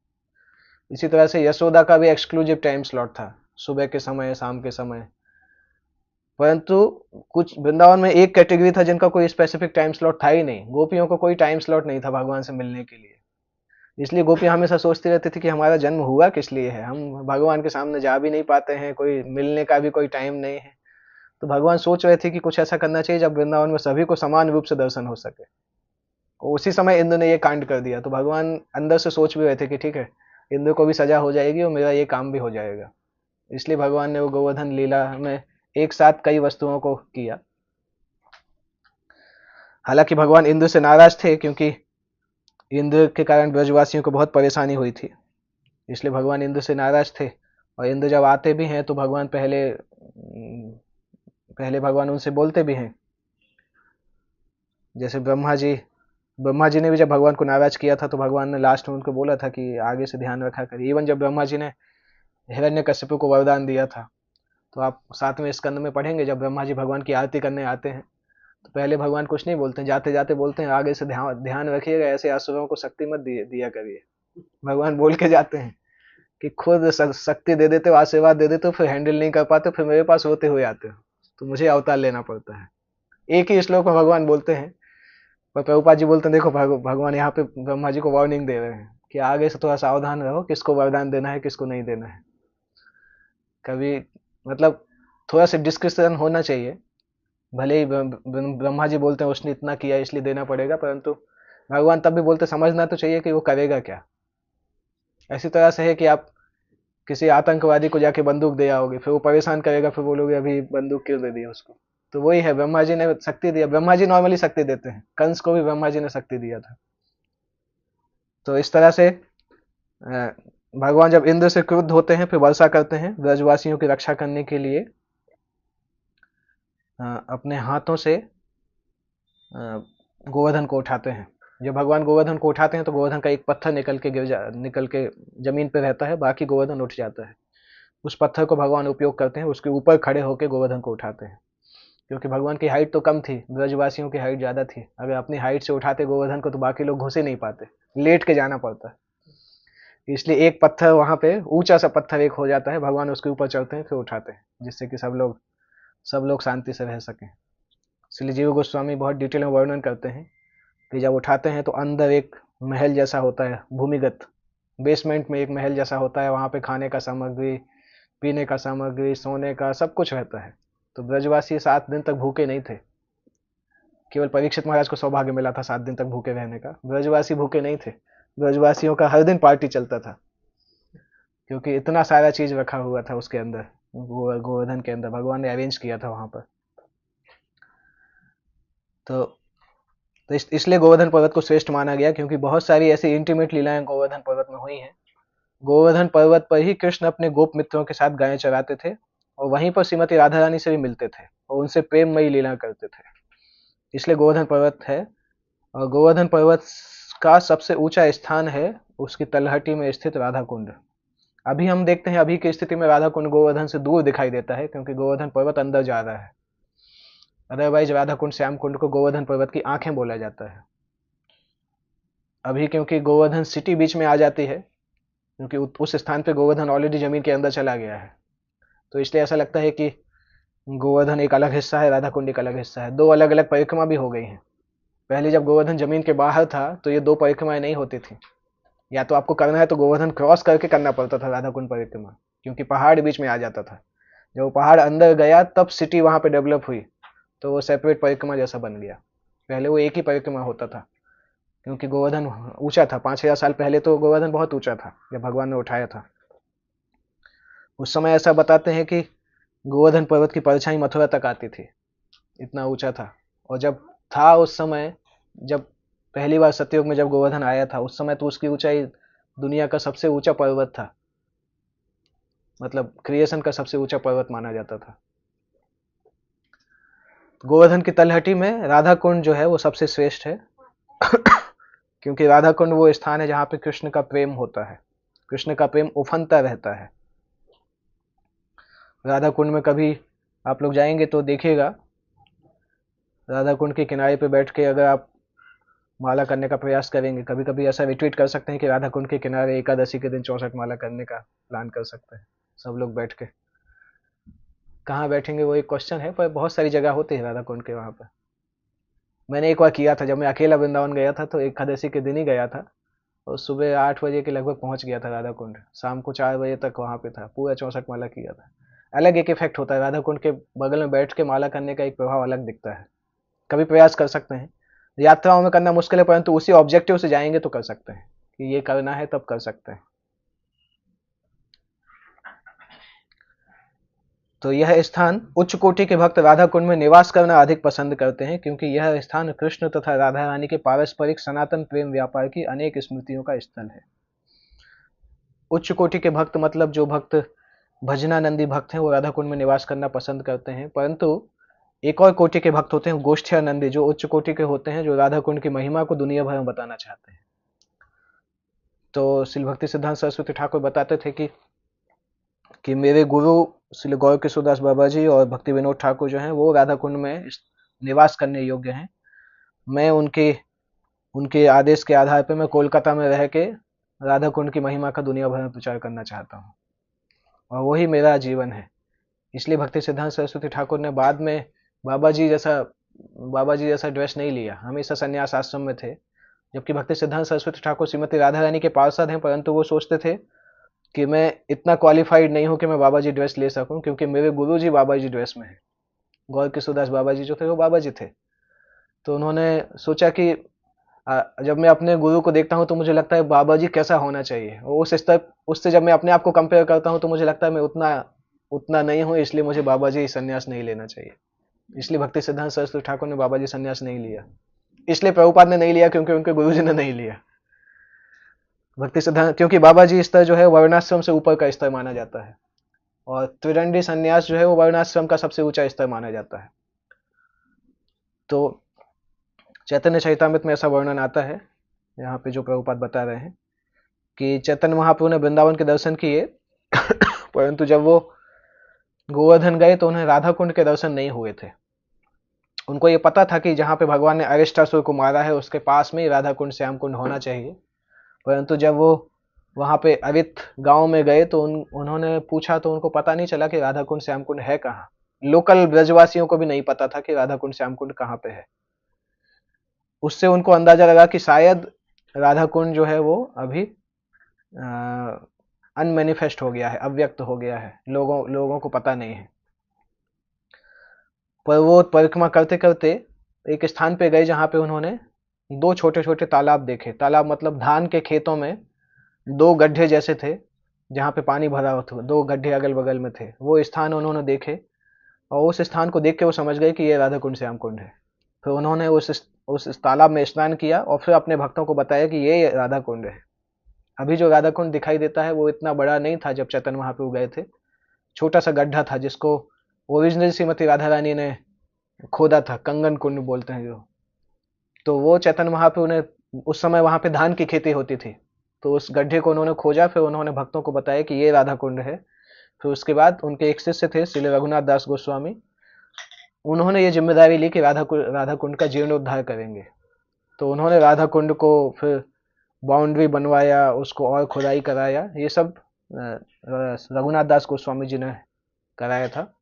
इसी तरह से यशोदा का भी एक्सक्लूसिव टाइम स्लॉट था, सुबह के समय, शाम के समय। परंतु कुछ वृंदावन में एक कैटेगरी था जिनका कोई स्पेसिफिक टाइम स्लॉट था ही नहीं। गोपियों को कोई टाइम स्लॉट नहीं था भगवान से मिलने के लिए। इसलिए गोपियां हमेशा सोचती रहती थी कि हमारा जन्म हुआ किस लिए है, हम भगवान के सामने जा भी नहीं पाते हैं, कोई मिलने का भी कोई टाइम नहीं है। तो भगवान सोच रहे थे कि कुछ ऐसा करना चाहिए जब वृंदावन में सभी को समान रूप से दर्शन हो सके। और उसी समय इंद्र ने ये कांड कर दिया, तो भगवान अंदर से सोच भी रहे थे कि ठीक है, इंद्र को भी सजा हो जाएगी और मेरा ये काम भी हो जाएगा। इसलिए भगवान ने वो गोवर्धन लीला में एक साथ कई वस्तुओं को किया। हालांकि भगवान इंद्र से नाराज थे, क्योंकि इंद्र के कारण ब्रजवासियों को बहुत परेशानी हुई थी, इसलिए भगवान इंद्र से नाराज थे। और इंद्र जब आते भी हैं तो भगवान पहले भगवान उनसे बोलते भी हैं। जैसे ब्रह्मा जी ने भी जब भगवान को नाराज किया था, तो भगवान ने लास्ट में उनको बोला था कि आगे से ध्यान रखा करिए। इवन जब ब्रह्मा जी ने हिरण्यकश्यप को वरदान दिया था, तो आप 7वें स्कंद में पढ़ेंगे, जब ब्रह्मा जी भगवान की आरती करने आते हैं, तो पहले भगवान कुछ नहीं बोलते, जाते जाते बोलते हैं आगे से ध्यान ध्यान रखिएगा, ऐसे असुरों को शक्ति मत दिया करिए। भगवान बोल के जाते हैं कि खुद शक्ति दे देते हो, आशीर्वाद दे देते हो, फिर हैंडल नहीं कर पाते, फिर मेरे पास रोते हुए आते हो, तो मुझे अवतार लेना पड़ता है। एक ही श्लोक में भगवान बोलते हैं, पर प्रभुपाद जी बोलते हैं देखो भगवान यहाँ पे ब्रह्मा जी को वार्निंग दे रहे हैं कि आगे से थोड़ा सावधान रहो, किसको वरदान देना है किसको नहीं देना है। कभी मतलब थोड़ा सा डिस्कशन होना चाहिए। भले ही ब्रह्मा जी बोलते हैं उसने इतना किया इसलिए देना पड़ेगा, परंतु भगवान तब भी बोलते समझना तो चाहिए कि वो करेगा क्या। ऐसी तरह से है कि आप किसी आतंकवादी को जाके बंदूक दे आओगे, फिर वो परेशान करेगा, फिर बोलोगे अभी बंदूक क्यों दे दिया उसको। तो वही है, ब्रह्मा जी ने शक्ति दिया, ब्रह्मा जी नॉर्मली शक्ति देते हैं, कंस को भी ब्रह्मा जी ने शक्ति दिया था। तो इस तरह से भगवान जब इंद्र से क्रुद्ध होते हैं, फिर वर्षा करते हैं ब्रजवासियों की रक्षा करने के लिए। अपने हाथों से गोवर्धन को उठाते हैं। जब भगवान गोवर्धन को उठाते हैं तो गोवर्धन का एक पत्थर निकल के जमीन पे रहता है, बाकी गोवर्धन उठ जाता है। उस पत्थर को भगवान उपयोग करते हैं, उसके ऊपर खड़े होकर गोवर्धन को उठाते हैं। क्योंकि भगवान की हाइट तो कम थी, ब्रजवासियों की हाइट ज्यादा थी, अगर अपनी हाइट से उठाते गोवर्धन को तो बाकी लोग घुस ही नहीं पाते, लेट के जाना पड़ता। इसलिए एक पत्थर वहां पे ऊंचा सा पत्थर एक हो जाता है, भगवान उसके ऊपर चढ़ते हैं फिर उठाते हैं, जिससे कि सब लोग शांति से रह सकें। इसलिए जीव गोस्वामी बहुत डिटेल में वर्णन करते हैं कि जब उठाते हैं तो अंदर एक महल जैसा होता है, भूमिगत बेसमेंट में एक महल जैसा होता है, वहां पे खाने का सामग्री, पीने का सामग्री, सोने का सब कुछ रहता है। तो ब्रजवासी 7 दिन तक भूखे नहीं थे। केवल परीक्षित महाराज को सौभाग्य मिला था 7 दिन तक भूखे रहने का, ब्रजवासी भूखे नहीं थे। ब्रजवासियों का हर दिन पार्टी चलता था, क्योंकि इतना सारा चीज रखा हुआ था उसके अंदर, गोवर्धन के अंदर भगवान ने अरेंज किया था वहां पर। तो इसलिए गोवर्धन पर्वत को श्रेष्ठ माना गया, क्योंकि बहुत सारी ऐसी इंटीमेट लीलाएं गोवर्धन पर्वत में हुई हैं। गोवर्धन पर्वत पर ही कृष्ण अपने गोप मित्रों के साथ गायें चराते थे, और वहीं पर श्रीमती राधा रानी से भी मिलते थे और उनसे प्रेममयी लीला करते थे। इसलिए गोवर्धन पर्वत है। और गोवर्धन पर्वत का सबसे ऊंचा स्थान है उसकी तलहटी में स्थित राधा कुंड। अभी हम देखते हैं, अभी की स्थिति में राधा कुंड गोवर्धन से दूर दिखाई देता है, क्योंकि गोवर्धन पर्वत अंदर जा रहा है। अदरवाइज राधा कुंड श्याम कुंड को गोवर्धन पर्वत की आंखें बोला जाता है। अभी क्योंकि गोवर्धन सिटी बीच में आ जाती है, क्योंकि उस स्थान पे गोवर्धन ऑलरेडी जमीन के अंदर चला गया है, तो इसलिए ऐसा लगता है कि गोवर्धन एक अलग हिस्सा है, राधा कुंड एक अलग हिस्सा है। दो अलग अलग परिक्रमा भी हो गई हैं। पहले जब गोवर्धन जमीन के बाहर था तो ये दो परिक्रमाएं नहीं होती थी। या तो आपको करना है तो गोवर्धन क्रॉस करके करना पड़ता था राधा कुंड परिक्रमा, क्योंकि पहाड़ बीच में आ जाता था। जब वो पहाड़ अंदर गया तब सिटी वहां पे डेवलप हुई, तो वो सेपरेट परिक्रमा जैसा बन गया। पहले वो एक ही परिक्रमा होता था, क्योंकि गोवर्धन ऊंचा था। 5,000 साल पहले तो गोवर्धन बहुत ऊंचा था जब भगवान ने उठाया था। उस समय ऐसा बताते हैं कि गोवर्धन पर्वत की परछाई मथुरा तक आती थी, इतना ऊंचा था। और जब था उस समय, जब पहली बार सतयुग में जब गोवर्धन आया था, उस समय तो उसकी ऊंचाई दुनिया का सबसे ऊंचा पर्वत था, मतलब क्रिएशन का सबसे ऊंचा पर्वत माना जाता था। गोवर्धन की तलहटी में राधा कुंड जो है वो सबसे श्रेष्ठ है क्योंकि राधा कुंड वो स्थान है जहां पे कृष्ण का प्रेम होता है, कृष्ण का प्रेम उफनता रहता है। राधा कुंड में कभी आप लोग जाएंगे तो देखिएगा, राधा कुंड के किनारे पे बैठ के अगर आप माला करने का प्रयास करेंगे, कभी कभी ऐसा रिट्रीट कर सकते हैं कि राधा कुंड के किनारे एकादशी के दिन 64 माला करने का प्लान कर सकते हैं सब लोग बैठ के। कहाँ बैठेंगे वो एक क्वेश्चन है, पर बहुत सारी जगह होती है राधा कुंड के वहां पर। मैंने एक बार किया था, जब मैं अकेला वृंदावन गया था तो एकादशी के दिन ही गया था, और सुबह 8 बजे के लगभग पहुंच गया था राधा कुंड। शाम को 4 बजे तक वहां पे था, पूरा 64 माला किया था। अलग एक इफेक्ट होता है राधा कुंड के बगल में बैठ के माला करने का, एक प्रभाव अलग दिखता है। कभी प्रयास कर सकते हैं। यात्राओं में करना मुश्किल है, परंतु उसी ऑब्जेक्टिव से जाएंगे तो कर सकते हैं कि ये करना है, तब कर सकते हैं। तो यह स्थान उच्च कोटि के भक्त राधा कुंड में निवास करना अधिक पसंद करते हैं, क्योंकि यह स्थान कृष्ण तथा राधा रानी के पारस्परिक सनातन प्रेम व्यापार की अनेक स्मृतियों का स्थल है। उच्च कोटि के भक्त मतलब जो भक्त भजनानंदी भक्त हैं वो राधा कुंड में निवास करना पसंद करते हैं, परंतु एक और कोटि के भक्त होते हैं गोष्ठ्यानंदी, जो उच्च कोटि के होते हैं, जो राधा कुंड की महिमा को दुनिया भर में बताना चाहते हैं। तो श्री भक्ति सिद्धांत सरस्वती ठाकुर बताते थे कि मेरे गुरु श्री गौर किशोरदास बाबा जी और भक्ति विनोद ठाकुर जो हैं वो राधा कुंड में निवास करने योग्य हैं। मैं उनके उनके आदेश के आधार पर मैं कोलकाता में रह के राधा कुंड की महिमा का दुनिया भर में प्रचार करना चाहता हूँ, और वही मेरा जीवन है। इसलिए भक्ति सिद्धांत सरस्वती ठाकुर ने बाद में बाबा जी जैसा बाबा जी जैसा ड्रेस नहीं लिया, हमेशा संन्यास आश्रम में थे। जबकि भक्ति सिद्धांत सरस्वती ठाकुर श्रीमती राधा रानी के पार्षद हैं, परंतु वो सोचते थे कि मैं इतना क्वालिफाइड नहीं हूं कि मैं बाबा जी ड्रेस ले सकूं, क्योंकि मेरे गुरु जी बाबा जी ड्रेस में है। गौर किशोरदास बाबा जी जो थे वो बाबा जी थे। तो उन्होंने सोचा कि जब मैं अपने गुरु को देखता हूं तो मुझे लगता है बाबा जी कैसा होना चाहिए, और उस स्तर उससे जब मैं अपने आप को कंपेयर करता हूं तो मुझे लगता है मैं उतना उतना नहीं हूं, इसलिए मुझे बाबा जी संन्यास नहीं लेना चाहिए। इसलिए भक्ति सिद्धांत सरस्वती ठाकुर ने बाबा जी संन्यास नहीं लिया। इसलिए प्रभुपाद ने नहीं लिया क्योंकि उनके गुरु जी ने नहीं लिया। भक्ति सिद्धांत, क्योंकि बाबा जी स्तर जो है वर्णाश्रम से ऊपर का स्तर माना जाता है, और त्रिदंडी संन्यास जो है वो वर्णाश्रम का सबसे ऊंचा स्तर माना जाता है। तो चैतन्य चरितामृत में ऐसा वर्णन आता है, यहाँ पे जो प्रभुपाद बता रहे हैं कि चैतन्य महाप्रभु ने वृंदावन के दर्शन किए परंतु जब वो गोवर्धन गए तो उन्हें राधा कुंड के दर्शन नहीं हुए थे। उनको ये पता था कि जहाँ पे भगवान ने अरिष्टासुर को मारा है उसके पास में ही राधा कुंड श्याम कुंड होना चाहिए, परंतु जब वो वहां पे अवित गांव में गए तो उन्होंने पूछा तो उनको पता नहीं चला कि राधा कुंड श्याम कुंड है कहाँ। लोकल ब्रजवासियों को भी नहीं पता था कि राधा कुंड श्याम कुंड कहाँ पे है। उससे उनको अंदाजा लगा कि शायद राधा कुंड जो है वो अभी अनमेनिफेस्ट हो गया है, अव्यक्त हो गया है, लोगों लोगों को पता नहीं है। पर वो परिक्रमा करते करते एक स्थान पे गए जहां पे उन्होंने दो छोटे छोटे तालाब देखे। तालाब मतलब धान के खेतों में दो गड्ढे जैसे थे जहां पे पानी भरा हुआ था, दो गड्ढे अगल बगल में थे। वो स्थान उन्होंने देखे, और उस स्थान को देख के वो समझ गए कि ये राधा कुंड श्याम कुंड है। फिर उन्होंने उस तालाब में स्नान किया और फिर अपने भक्तों को बताया कि ये राधा कुंड है। अभी जो राधा कुंड दिखाई देता है वो इतना बड़ा नहीं था जब चैतन्य महाप्रभु गए थे। छोटा सा गड्ढा था जिसको ओरिजिनल श्रीमती राधा रानी ने खोदा था, कंगन कुंड बोलते हैं जो। तो वो चैतन्य महाप्रभु ने उस समय वहां पे धान की खेती होती थी, तो उस गड्ढे को उन्होंने खोजा, फिर उन्होंने भक्तों को बताया कि ये राधा कुंड है। फिर उसके बाद उनके एक शिष्य थे श्री रघुनाथ दास गोस्वामी, उन्होंने ये जिम्मेदारी ली कि राधा कुंड का जीर्णोद्धार करेंगे। तो उन्होंने राधा कुंड को फिर बाउंड्री बनवाया, उसको और खुदाई कराया, ये सब रघुनाथ दास गोस्वामी जी ने कराया था।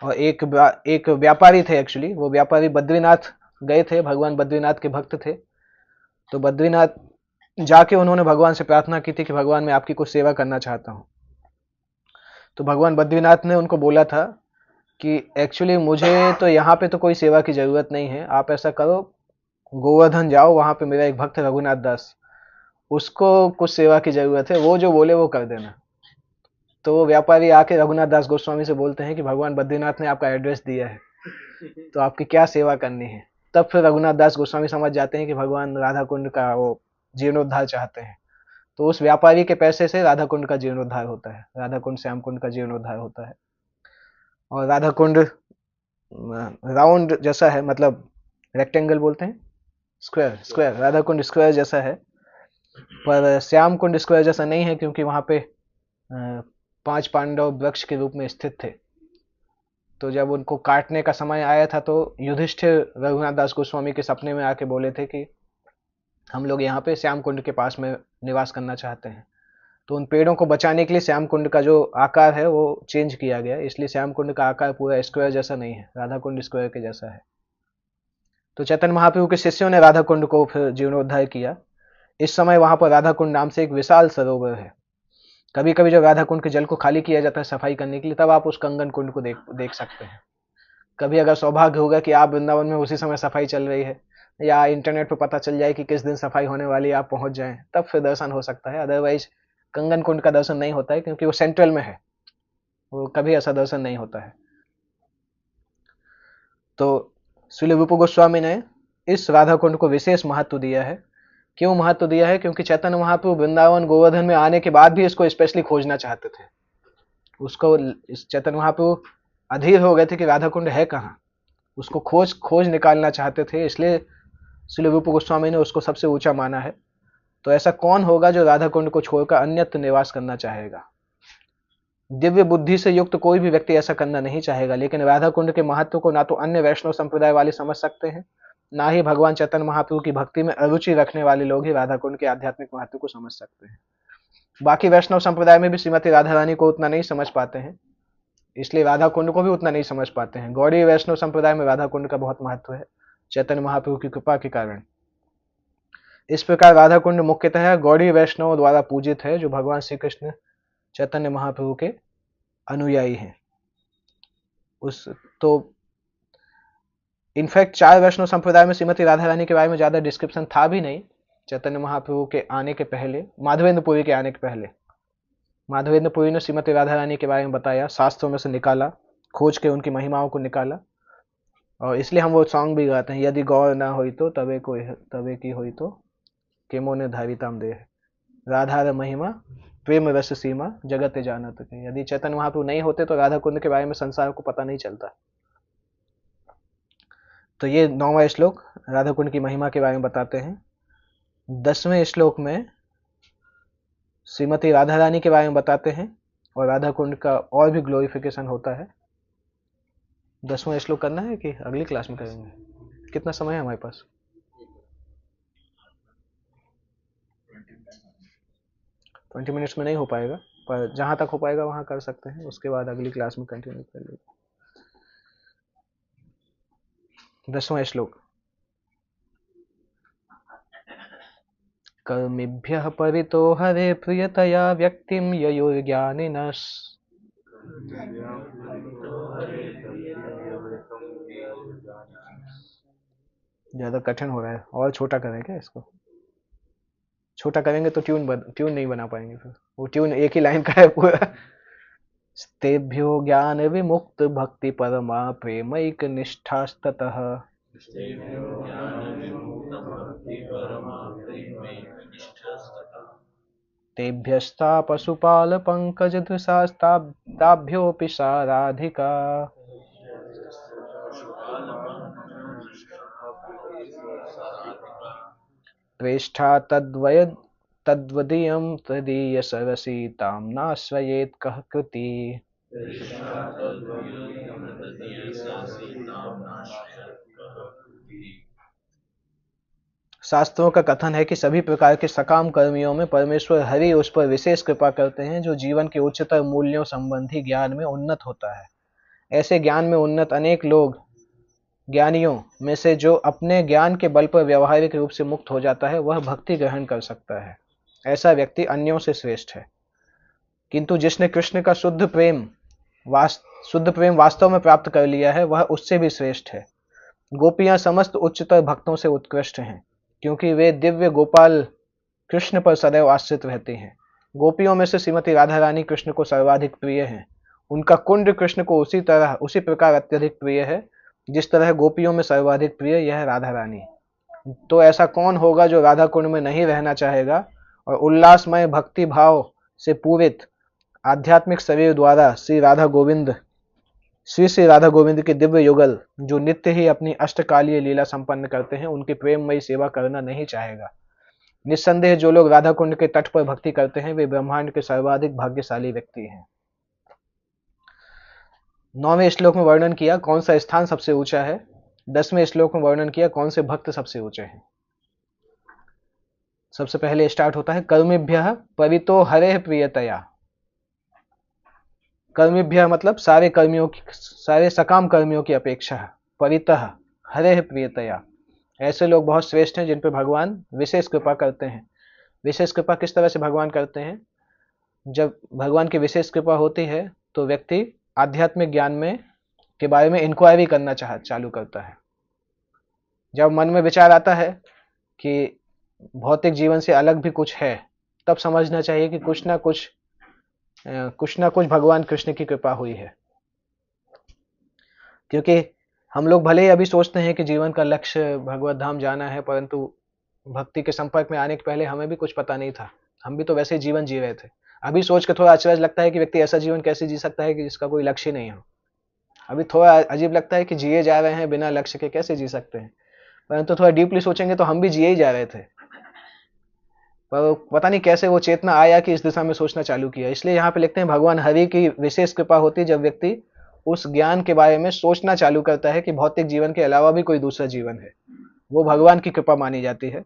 और एक व्यापारी थे, एक्चुअली वो व्यापारी बद्रीनाथ गए थे, भगवान बद्रीनाथ के भक्त थे। तो बद्रीनाथ जाके उन्होंने भगवान से प्रार्थना की थी कि भगवान मैं आपकी कुछ सेवा करना चाहता हूँ। तो भगवान बद्रीनाथ ने उनको बोला था कि एक्चुअली मुझे तो यहाँ पे तो कोई सेवा की जरूरत नहीं है, आप ऐसा करो, गोवर्धन जाओ, वहां पे मेरा एक भक्त है रघुनाथ दास, उसको कुछ सेवा की जरूरत है, वो जो बोले वो कर देना। तो वो व्यापारी आके रघुनाथ दास गोस्वामी से बोलते हैं कि भगवान बद्रीनाथ ने आपका एड्रेस दिया है, तो आपकी क्या सेवा करनी है। तब फिर रघुनाथ दास गोस्वामी समझ जाते हैं कि भगवान राधा कुंड का वो जीर्णोद्धार चाहते हैं। तो उस व्यापारी के पैसे से राधा कुंड का जीर्णोद्धार होता है, राधा कुंड श्याम कुंड का जीर्णोद्धार होता है। और राधा कुंड राउंड जैसा है, मतलब रेक्टेंगल बोलते हैं, square square, Radha Kund square जैसा है। पर श्याम कुंड स्क्वायर जैसा नहीं है, क्योंकि वहां पे पांच पांडव वृक्ष के रूप में स्थित थे। तो जब उनको काटने का समय आया था, तो युधिष्ठिर रघुनाथ दास गोस्वामी के सपने में आके बोले थे कि हम लोग यहाँ पे श्याम कुंड के पास में निवास करना चाहते हैं। तो उन पेड़ों को बचाने के लिए श्याम कुंड का जो आकार है वो चेंज किया गया, इसलिए श्याम कुंड का आकार पूरा स्क्वायर जैसा नहीं है, राधा कुंड स्क्वायर के जैसा है। तो चैतन्य महाप्रभु के शिष्यों ने राधा कुंड को फिर जीर्णोद्धार किया। इस समय वहां पर राधा कुंड नाम से एक विशाल सरोवर है। कभी कभी जब राधा कुंड के जल को खाली किया जाता है सफाई करने के लिए, तब आप उस कंगन कुंड को देख सकते हैं। कभी अगर सौभाग्य होगा कि आप वृंदावन में उसी समय सफाई चल रही है, या इंटरनेट पर पता चल जाए कि किस दिन सफाई होने वाली है, आप पहुंच जाएं, तब फिर दर्शन हो सकता है। अदरवाइज कंगन कुंड का दर्शन नहीं होता है, क्योंकि वो सेंट्रल में है, वो कभी ऐसा दर्शन नहीं होता है। तो श्रील रूप गोस्वामी ने इस राधा कुंड को विशेष महत्व दिया है। क्यों महत्व दिया है? क्योंकि चैतन्य महाप्रभु वृंदावन गोवर्धन में आने के बाद भी इसको स्पेशली खोजना चाहते थे। उसको इस चैतन्य महाप्रभु अधीर हो गए थे कि राधा कुंड है कहाँ, उसको खोज खोज निकालना चाहते थे, इसलिए श्रील रूप गोस्वामी ने उसको सबसे ऊंचा माना है। तो ऐसा कौन होगा जो राधा कुंड को छोड़कर अन्यत्र निवास करना चाहेगा? दिव्य बुद्धि से युक्त कोई भी व्यक्ति ऐसा करना नहीं चाहेगा। लेकिन राधा कुंड के महत्व को ना तो अन्य वैष्णव संप्रदाय वाले समझ सकते हैं, ना ही भगवान चैतन्य महाप्रभु की भक्ति में अरुचि रखने वाले लोग ही राधा कुंड के आध्यात्मिक महत्व को समझ सकते हैं। बाकी वैष्णव संप्रदाय में भी श्रीमती राधा रानी को उतना नहीं समझ पाते हैं, इसलिए राधा कुंड को भी उतना नहीं समझ पाते हैं। गौड़ीय वैष्णव संप्रदाय में राधा कुंड का बहुत महत्व है, चैतन्य महाप्रभु की कृपा के कारण। इस प्रकार राधा कुंड मुख्यतः गौड़ीय वैष्णव द्वारा पूजित है, जो भगवान श्री कृष्ण चैतन्य महाप्रभु के अनुयायी हैं। उस तो इनफैक्ट चार वैष्णव संप्रदाय में श्रीमती राधा रानी के बारे में ज्यादा डिस्क्रिप्शन था भी नहीं। चैतन्य महाप्रभु के आने के पहले, माधवेंद्र पुरी के आने के पहले, माधवेंद्र पुरी ने श्रीमती राधा रानी के बारे में बताया, शास्त्रों में से निकाला, खोज के उनकी महिमाओं को निकाला। और इसलिए हम वो सॉन्ग भी गाते हैं, यदि गौर ना हुई तो तबे की हुई तो केमो ने धारिताम दे, राधा महिमा प्रेम रस सीमा जगत जानत के। यदि चैतन्य महाप्रभु नहीं होते तो राधा कुंड के बारे में संसार को पता नहीं चलता। तो ये 9वां श्लोक राधा कुंड की महिमा के बारे में बताते हैं। 10वें श्लोक में श्रीमती राधा रानी के बारे में बताते हैं, और राधा कुंड का और भी ग्लोरिफिकेशन होता है। 10वां श्लोक करना है कि अगली क्लास में करेंगे? कितना समय है हमारे पास? 20 मिनट्स में नहीं हो पाएगा, पर जहां तक हो पाएगा वहां कर सकते हैं, उसके बाद अगली क्लास में कंटिन्यू कर लेंगे। 10वां श्लोक। कर्मिभ्यः परितो हरे प्रियतया व्यक्तिं ययोर्ज्ञानिनः। ज्यादा कठिन हो रहा है, और छोटा करें क्या इसको? छोटा करेंगे तो ट्यून नहीं बना पाएंगे, फिर वो ट्यून एक ही लाइन का है पूरा। तेभ्यो ज्ञान विमुक्त भक्ति परमा प्रेमैक निष्ठास्ततः। तेभ्यस्ता पशुपाल पंकज दृशास्ताभ्योऽपि साराधिका। प्रेष्ठा तद्वदीयं तदीय सरसी तां नाश्रयेत् कः कृति। शास्त्रों का कथन है कि सभी प्रकार के सकाम कर्मियों में परमेश्वर हरि उस पर विशेष कृपा करते हैं जो जीवन के उच्चतर मूल्यों संबंधी ज्ञान में उन्नत होता है। ऐसे ज्ञान में उन्नत अनेक लोग ज्ञानियों में से जो अपने ज्ञान के बल पर व्यवहारिक रूप से मुक्त हो जाता है वह भक्ति ग्रहण कर सकता है। ऐसा व्यक्ति अन्यों से श्रेष्ठ है। किंतु जिसने कृष्ण का शुद्ध प्रेम वास्तव में प्राप्त कर लिया है वह उससे भी श्रेष्ठ है। गोपियां समस्त उच्चतर भक्तों से उत्कृष्ट हैं क्योंकि वे दिव्य गोपाल कृष्ण पर सदैव आश्रित रहती हैं। गोपियों में से श्रीमती राधा रानी कृष्ण को सर्वाधिक प्रिय हैं। उनका कुंड कृष्ण को उसी प्रकार अत्यधिक प्रिय है जिस तरह गोपियों में सर्वाधिक प्रिय यह राधा रानी। तो ऐसा कौन होगा जो राधा कुंड में नहीं रहना चाहेगा और उल्लासमय भक्ति भाव से पूरित आध्यात्मिक शरीर द्वारा श्री राधा गोविंद के दिव्य युगल जो नित्य ही अपनी अष्टकालीय लीला संपन्न करते हैं उनकी प्रेममयी सेवा करना नहीं चाहेगा। निस्संदेह जो लोग राधा कुंड के तट पर भक्ति करते हैं वे ब्रह्मांड के सर्वाधिक भाग्यशाली व्यक्ति हैं। 9वें श्लोक में वर्णन किया कौन सा स्थान सबसे ऊंचा है। 10वें श्लोक में वर्णन किया कौन से भक्त सबसे ऊंचे हैं। सबसे पहले स्टार्ट होता है कर्मिभ्यः परितो हरेः प्रियतया। कर्मिभ्यः मतलब सारे सकाम कर्मियों की अपेक्षा परितः हरेः प्रियतया। ऐसे लोग बहुत श्रेष्ठ हैं जिन पर भगवान विशेष कृपा करते हैं। विशेष कृपा किस तरह से भगवान करते हैं। जब भगवान की विशेष कृपा होती है तो व्यक्ति आध्यात्मिक ज्ञान में के बारे में इंक्वायरी करना चालू करता है। जब मन में विचार आता है कि भौतिक जीवन से अलग भी कुछ है तब समझना चाहिए कि कुछ ना कुछ भगवान कृष्ण की कृपा हुई है। क्योंकि हम लोग भले ही अभी सोचते हैं कि जीवन का लक्ष्य भगवत धाम जाना है, परंतु भक्ति के संपर्क में आने के पहले हमें भी कुछ पता नहीं था। हम भी तो वैसे जीवन जी रहे थे। अभी सोच के थोड़ा अचरज लगता है कि व्यक्ति ऐसा जीवन कैसे जी सकता है कि जिसका कोई लक्ष्य नहीं हो। अभी थोड़ा अजीब लगता है कि जिए जा रहे हैं बिना लक्ष्य के, कैसे जी सकते हैं। परंतु थोड़ा डीपली सोचेंगे तो हम भी जिए ही जा रहे थे, पर पता नहीं कैसे वो चेतना आया कि इस दिशा में सोचना चालू किया। इसलिए यहाँ पे लिखते हैं भगवान हरि की विशेष कृपा होती है जब व्यक्ति उस ज्ञान के बारे में सोचना चालू करता है कि भौतिक जीवन के अलावा भी कोई दूसरा जीवन है। वो भगवान की कृपा मानी जाती है।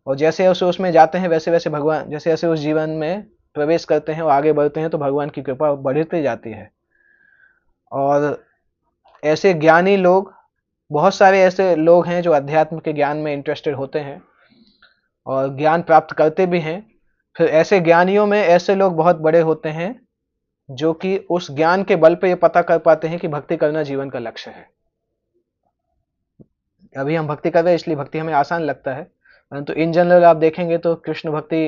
और जैसे जैसे उसमें जाते हैं वैसे वैसे भगवान जैसे जैसे उस जीवन में प्रवेश करते हैं और आगे बढ़ते हैं तो भगवान की कृपा बढ़ती जाती है। और ऐसे ज्ञानी लोग, बहुत सारे ऐसे लोग हैं जो अध्यात्म के ज्ञान में इंटरेस्टेड होते हैं और ज्ञान प्राप्त करते भी हैं। फिर ऐसे ज्ञानियों में ऐसे लोग बहुत बड़े होते हैं जो कि उस ज्ञान के बल पे ये पता कर पाते हैं कि भक्ति करना जीवन का लक्ष्य है। अभी हम भक्ति कर रहे हैं इसलिए भक्ति हमें आसान लगता है, परंतु इन जनरल आप देखेंगे तो कृष्ण भक्ति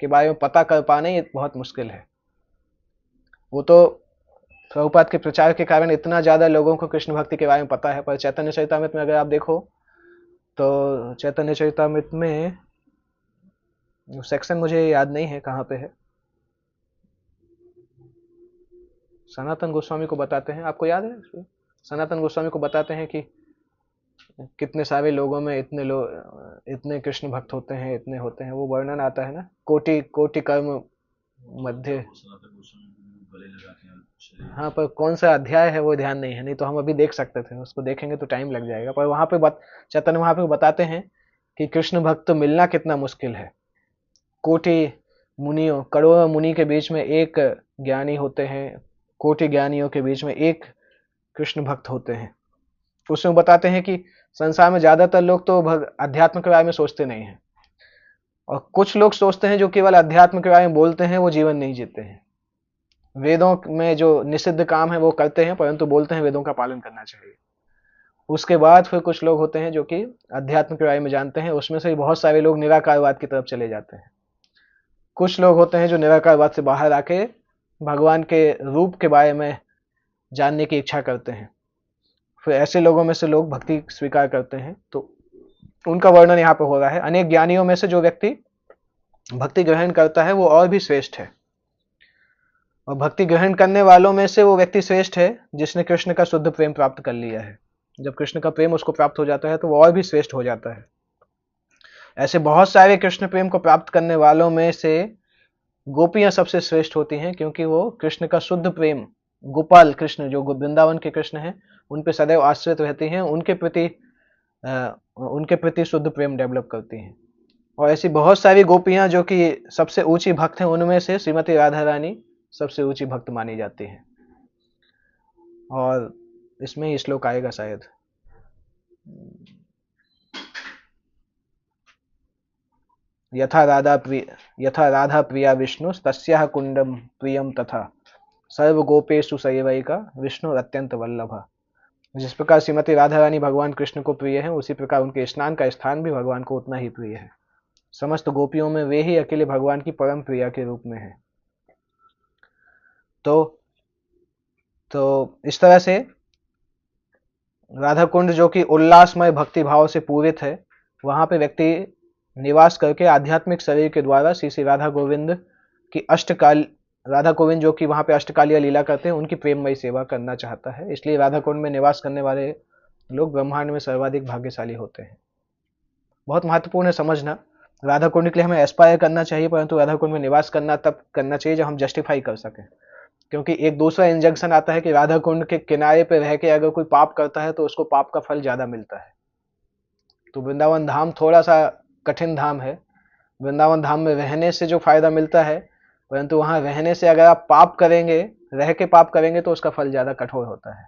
के बारे में पता कर पाना ये बहुत मुश्किल है। वो तो प्रभुपाद के प्रचार के कारण इतना ज्यादा लोगों को कृष्ण भक्ति के बारे में पता है। पर चैतन्य चरितामृत में अगर आप देखो तो चैतन्य चरितामृत में सेक्शन मुझे याद नहीं है कहाँ पे है, सनातन गोस्वामी को बताते हैं, आपको याद है? सनातन गोस्वामी को बताते हैं कि कितने सारे लोगों में इतने कृष्ण भक्त होते हैं, इतने होते हैं। वो वर्णन आता है ना, कोटि कोटि कर्म मध्य। हाँ, पर कौन सा अध्याय है वो ध्यान नहीं है, नहीं तो हम अभी देख सकते थे। उसको देखेंगे तो टाइम लग जाएगा। पर वहां पे चैतन्य वहां पे बताते हैं कि कृष्ण भक्त मिलना कितना मुश्किल है। कोटि मुनियों, करोड़ों मुनि के बीच में एक ज्ञानी होते हैं, कोटि ज्ञानियों के बीच में एक कृष्ण भक्त होते हैं। उसमें बताते हैं कि संसार में ज्यादातर लोग तो अध्यात्म के बारे में सोचते नहीं हैं, और कुछ लोग सोचते हैं जो केवल अध्यात्म के बारे में बोलते हैं, वो जीवन नहीं जीते हैं। वेदों में जो निषिद्ध काम है वो करते हैं, परंतु बोलते हैं वेदों का पालन करना चाहिए। उसके बाद फिर कुछ लोग होते हैं जो कि अध्यात्म के बारे में जानते हैं, उसमें से बहुत सारे लोग निराकारवाद की तरफ चले जाते हैं। कुछ लोग होते हैं जो निराकारवाद से बाहर आके भगवान के रूप के बारे में जानने की इच्छा करते हैं। फिर ऐसे लोगों में से लोग भक्ति स्वीकार करते हैं, तो उनका वर्णन यहाँ पे हो रहा है। अनेक ज्ञानियों में से जो व्यक्ति भक्ति ग्रहण करता है वो और भी श्रेष्ठ है, और भक्ति ग्रहण करने वालों में से वो व्यक्ति श्रेष्ठ है जिसने कृष्ण का शुद्ध प्रेम प्राप्त कर लिया है। जब कृष्ण का प्रेम उसको प्राप्त हो जाता है तो वो और भी श्रेष्ठ हो जाता है। ऐसे बहुत सारे कृष्ण प्रेम को प्राप्त करने वालों में से गोपियां सबसे श्रेष्ठ होती हैं, क्योंकि वो कृष्ण का शुद्ध प्रेम गोपाल कृष्ण जो वृंदावन के कृष्ण हैं उन पे सदैव आश्रित रहती हैं, उनके प्रति शुद्ध प्रेम डेवलप करती हैं। और ऐसी बहुत सारी गोपियां जो कि सबसे ऊंची भक्त हैं, उनमें से श्रीमती राधा रानी सबसे ऊंची भक्त मानी जाती है। और इसमें ही श्लोक आएगा शायद। यथा राधा प्रिया विष्णु तस्याः कुंडम प्रियम तथा सर्व गोपेशु सैवैका विष्णु अत्यंत वल्लभा। जिस प्रकार श्रीमती राधा रानी भगवान कृष्ण को प्रिय है, उसी प्रकार उनके स्नान का स्थान भी भगवान को उतना ही प्रिय है। समस्त गोपियों में वे ही अकेले भगवान की परम प्रिया के रूप में है। तो इस तरह से राधा कुंड जो कि उल्लासमय भक्ति भाव से पूरित है, वहां पे व्यक्ति निवास करके आध्यात्मिक शरीर के द्वारा श्री श्री राधा गोविंद की राधा गोविंद जो कि वहां पे अष्टकालिया लीला करते हैं, उनकी प्रेममयी सेवा करना चाहता है। इसलिए राधा कुंड में निवास करने वाले लोग ब्रह्मांड में सर्वाधिक भाग्यशाली होते हैं। बहुत महत्वपूर्ण है समझना। राधा कुंड के लिए हमें एस्पायर करना चाहिए, परंतु राधा कुंड में निवास करना तब करना चाहिए जब हम जस्टिफाई कर सकें। क्योंकि एक दूसरा इंजंक्शन आता है कि राधा कुंड के किनारे पे रह के अगर कोई पाप करता है तो उसको पाप का फल ज्यादा मिलता है। तो वृंदावन धाम थोड़ा सा कठिन धाम है। वृंदावन धाम में रहने से जो फायदा मिलता है, परंतु वहां रहने से अगर आप पाप करेंगे, रह के पाप करेंगे, तो उसका फल ज्यादा कठोर होता है।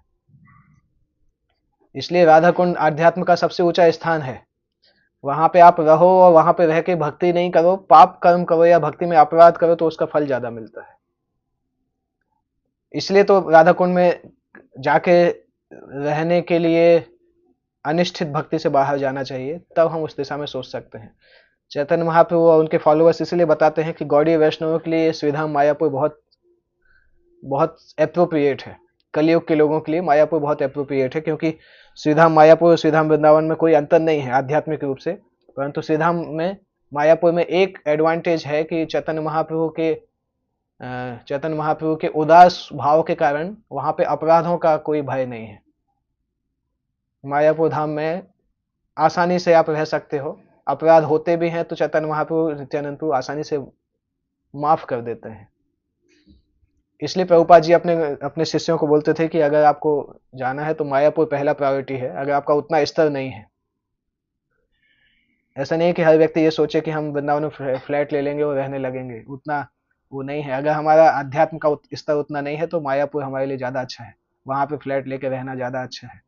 इसलिए राधा कुंड आध्यात्म का सबसे ऊंचा स्थान है। वहां पे आप रहो और वहां पे रह के भक्ति नहीं करो, पाप कर्म करो या भक्ति में अपराध करो, तो उसका फल ज्यादा मिलता है। इसलिए तो राधा कुंड में जाके रहने के लिए अनिश्चित भक्ति से बाहर जाना चाहिए, तब हम उस दिशा में सोच सकते हैं। चैतन्य महाप्रभु और उनके फॉलोअर्स इसलिए बताते हैं कि गौड़ीय वैष्णवों के लिए श्रीधाम मायापुर बहुत बहुत एप्रोप्रिएट है। कलयुग के लोगों के लिए मायापुर बहुत एप्रोप्रिएट है, क्योंकि श्रीधाम मायापुर और श्रीधाम वृंदावन में कोई अंतर नहीं है आध्यात्मिक रूप से। परंतु श्रीधाम में मायापुर में एक एडवांटेज है कि चैतन्य महाप्रभु के उदास भाव के कारण वहां पे अपराधों का कोई भय नहीं है। मायापुर धाम में आसानी से आप रह सकते हो। अपराध होते भी हैं तो चैतन्य महाप्रभु नित्यानंद प्रभु आसानी से माफ कर देते हैं। इसलिए प्रभुपाद जी अपने अपने शिष्यों को बोलते थे कि अगर आपको जाना है तो मायापुर पहला प्रायोरिटी है, अगर आपका उतना स्तर नहीं है। ऐसा नहीं है कि हर व्यक्ति ये सोचे कि हम वृंदावन में फ्लैट ले लेंगे और रहने लगेंगे, उतना वो नहीं है। अगर हमारा अध्यात्म का स्तर उतना नहीं है तो मायापुर हमारे लिए ज्यादा अच्छा है, वहां पे फ्लैट लेके रहना ज्यादा अच्छा है।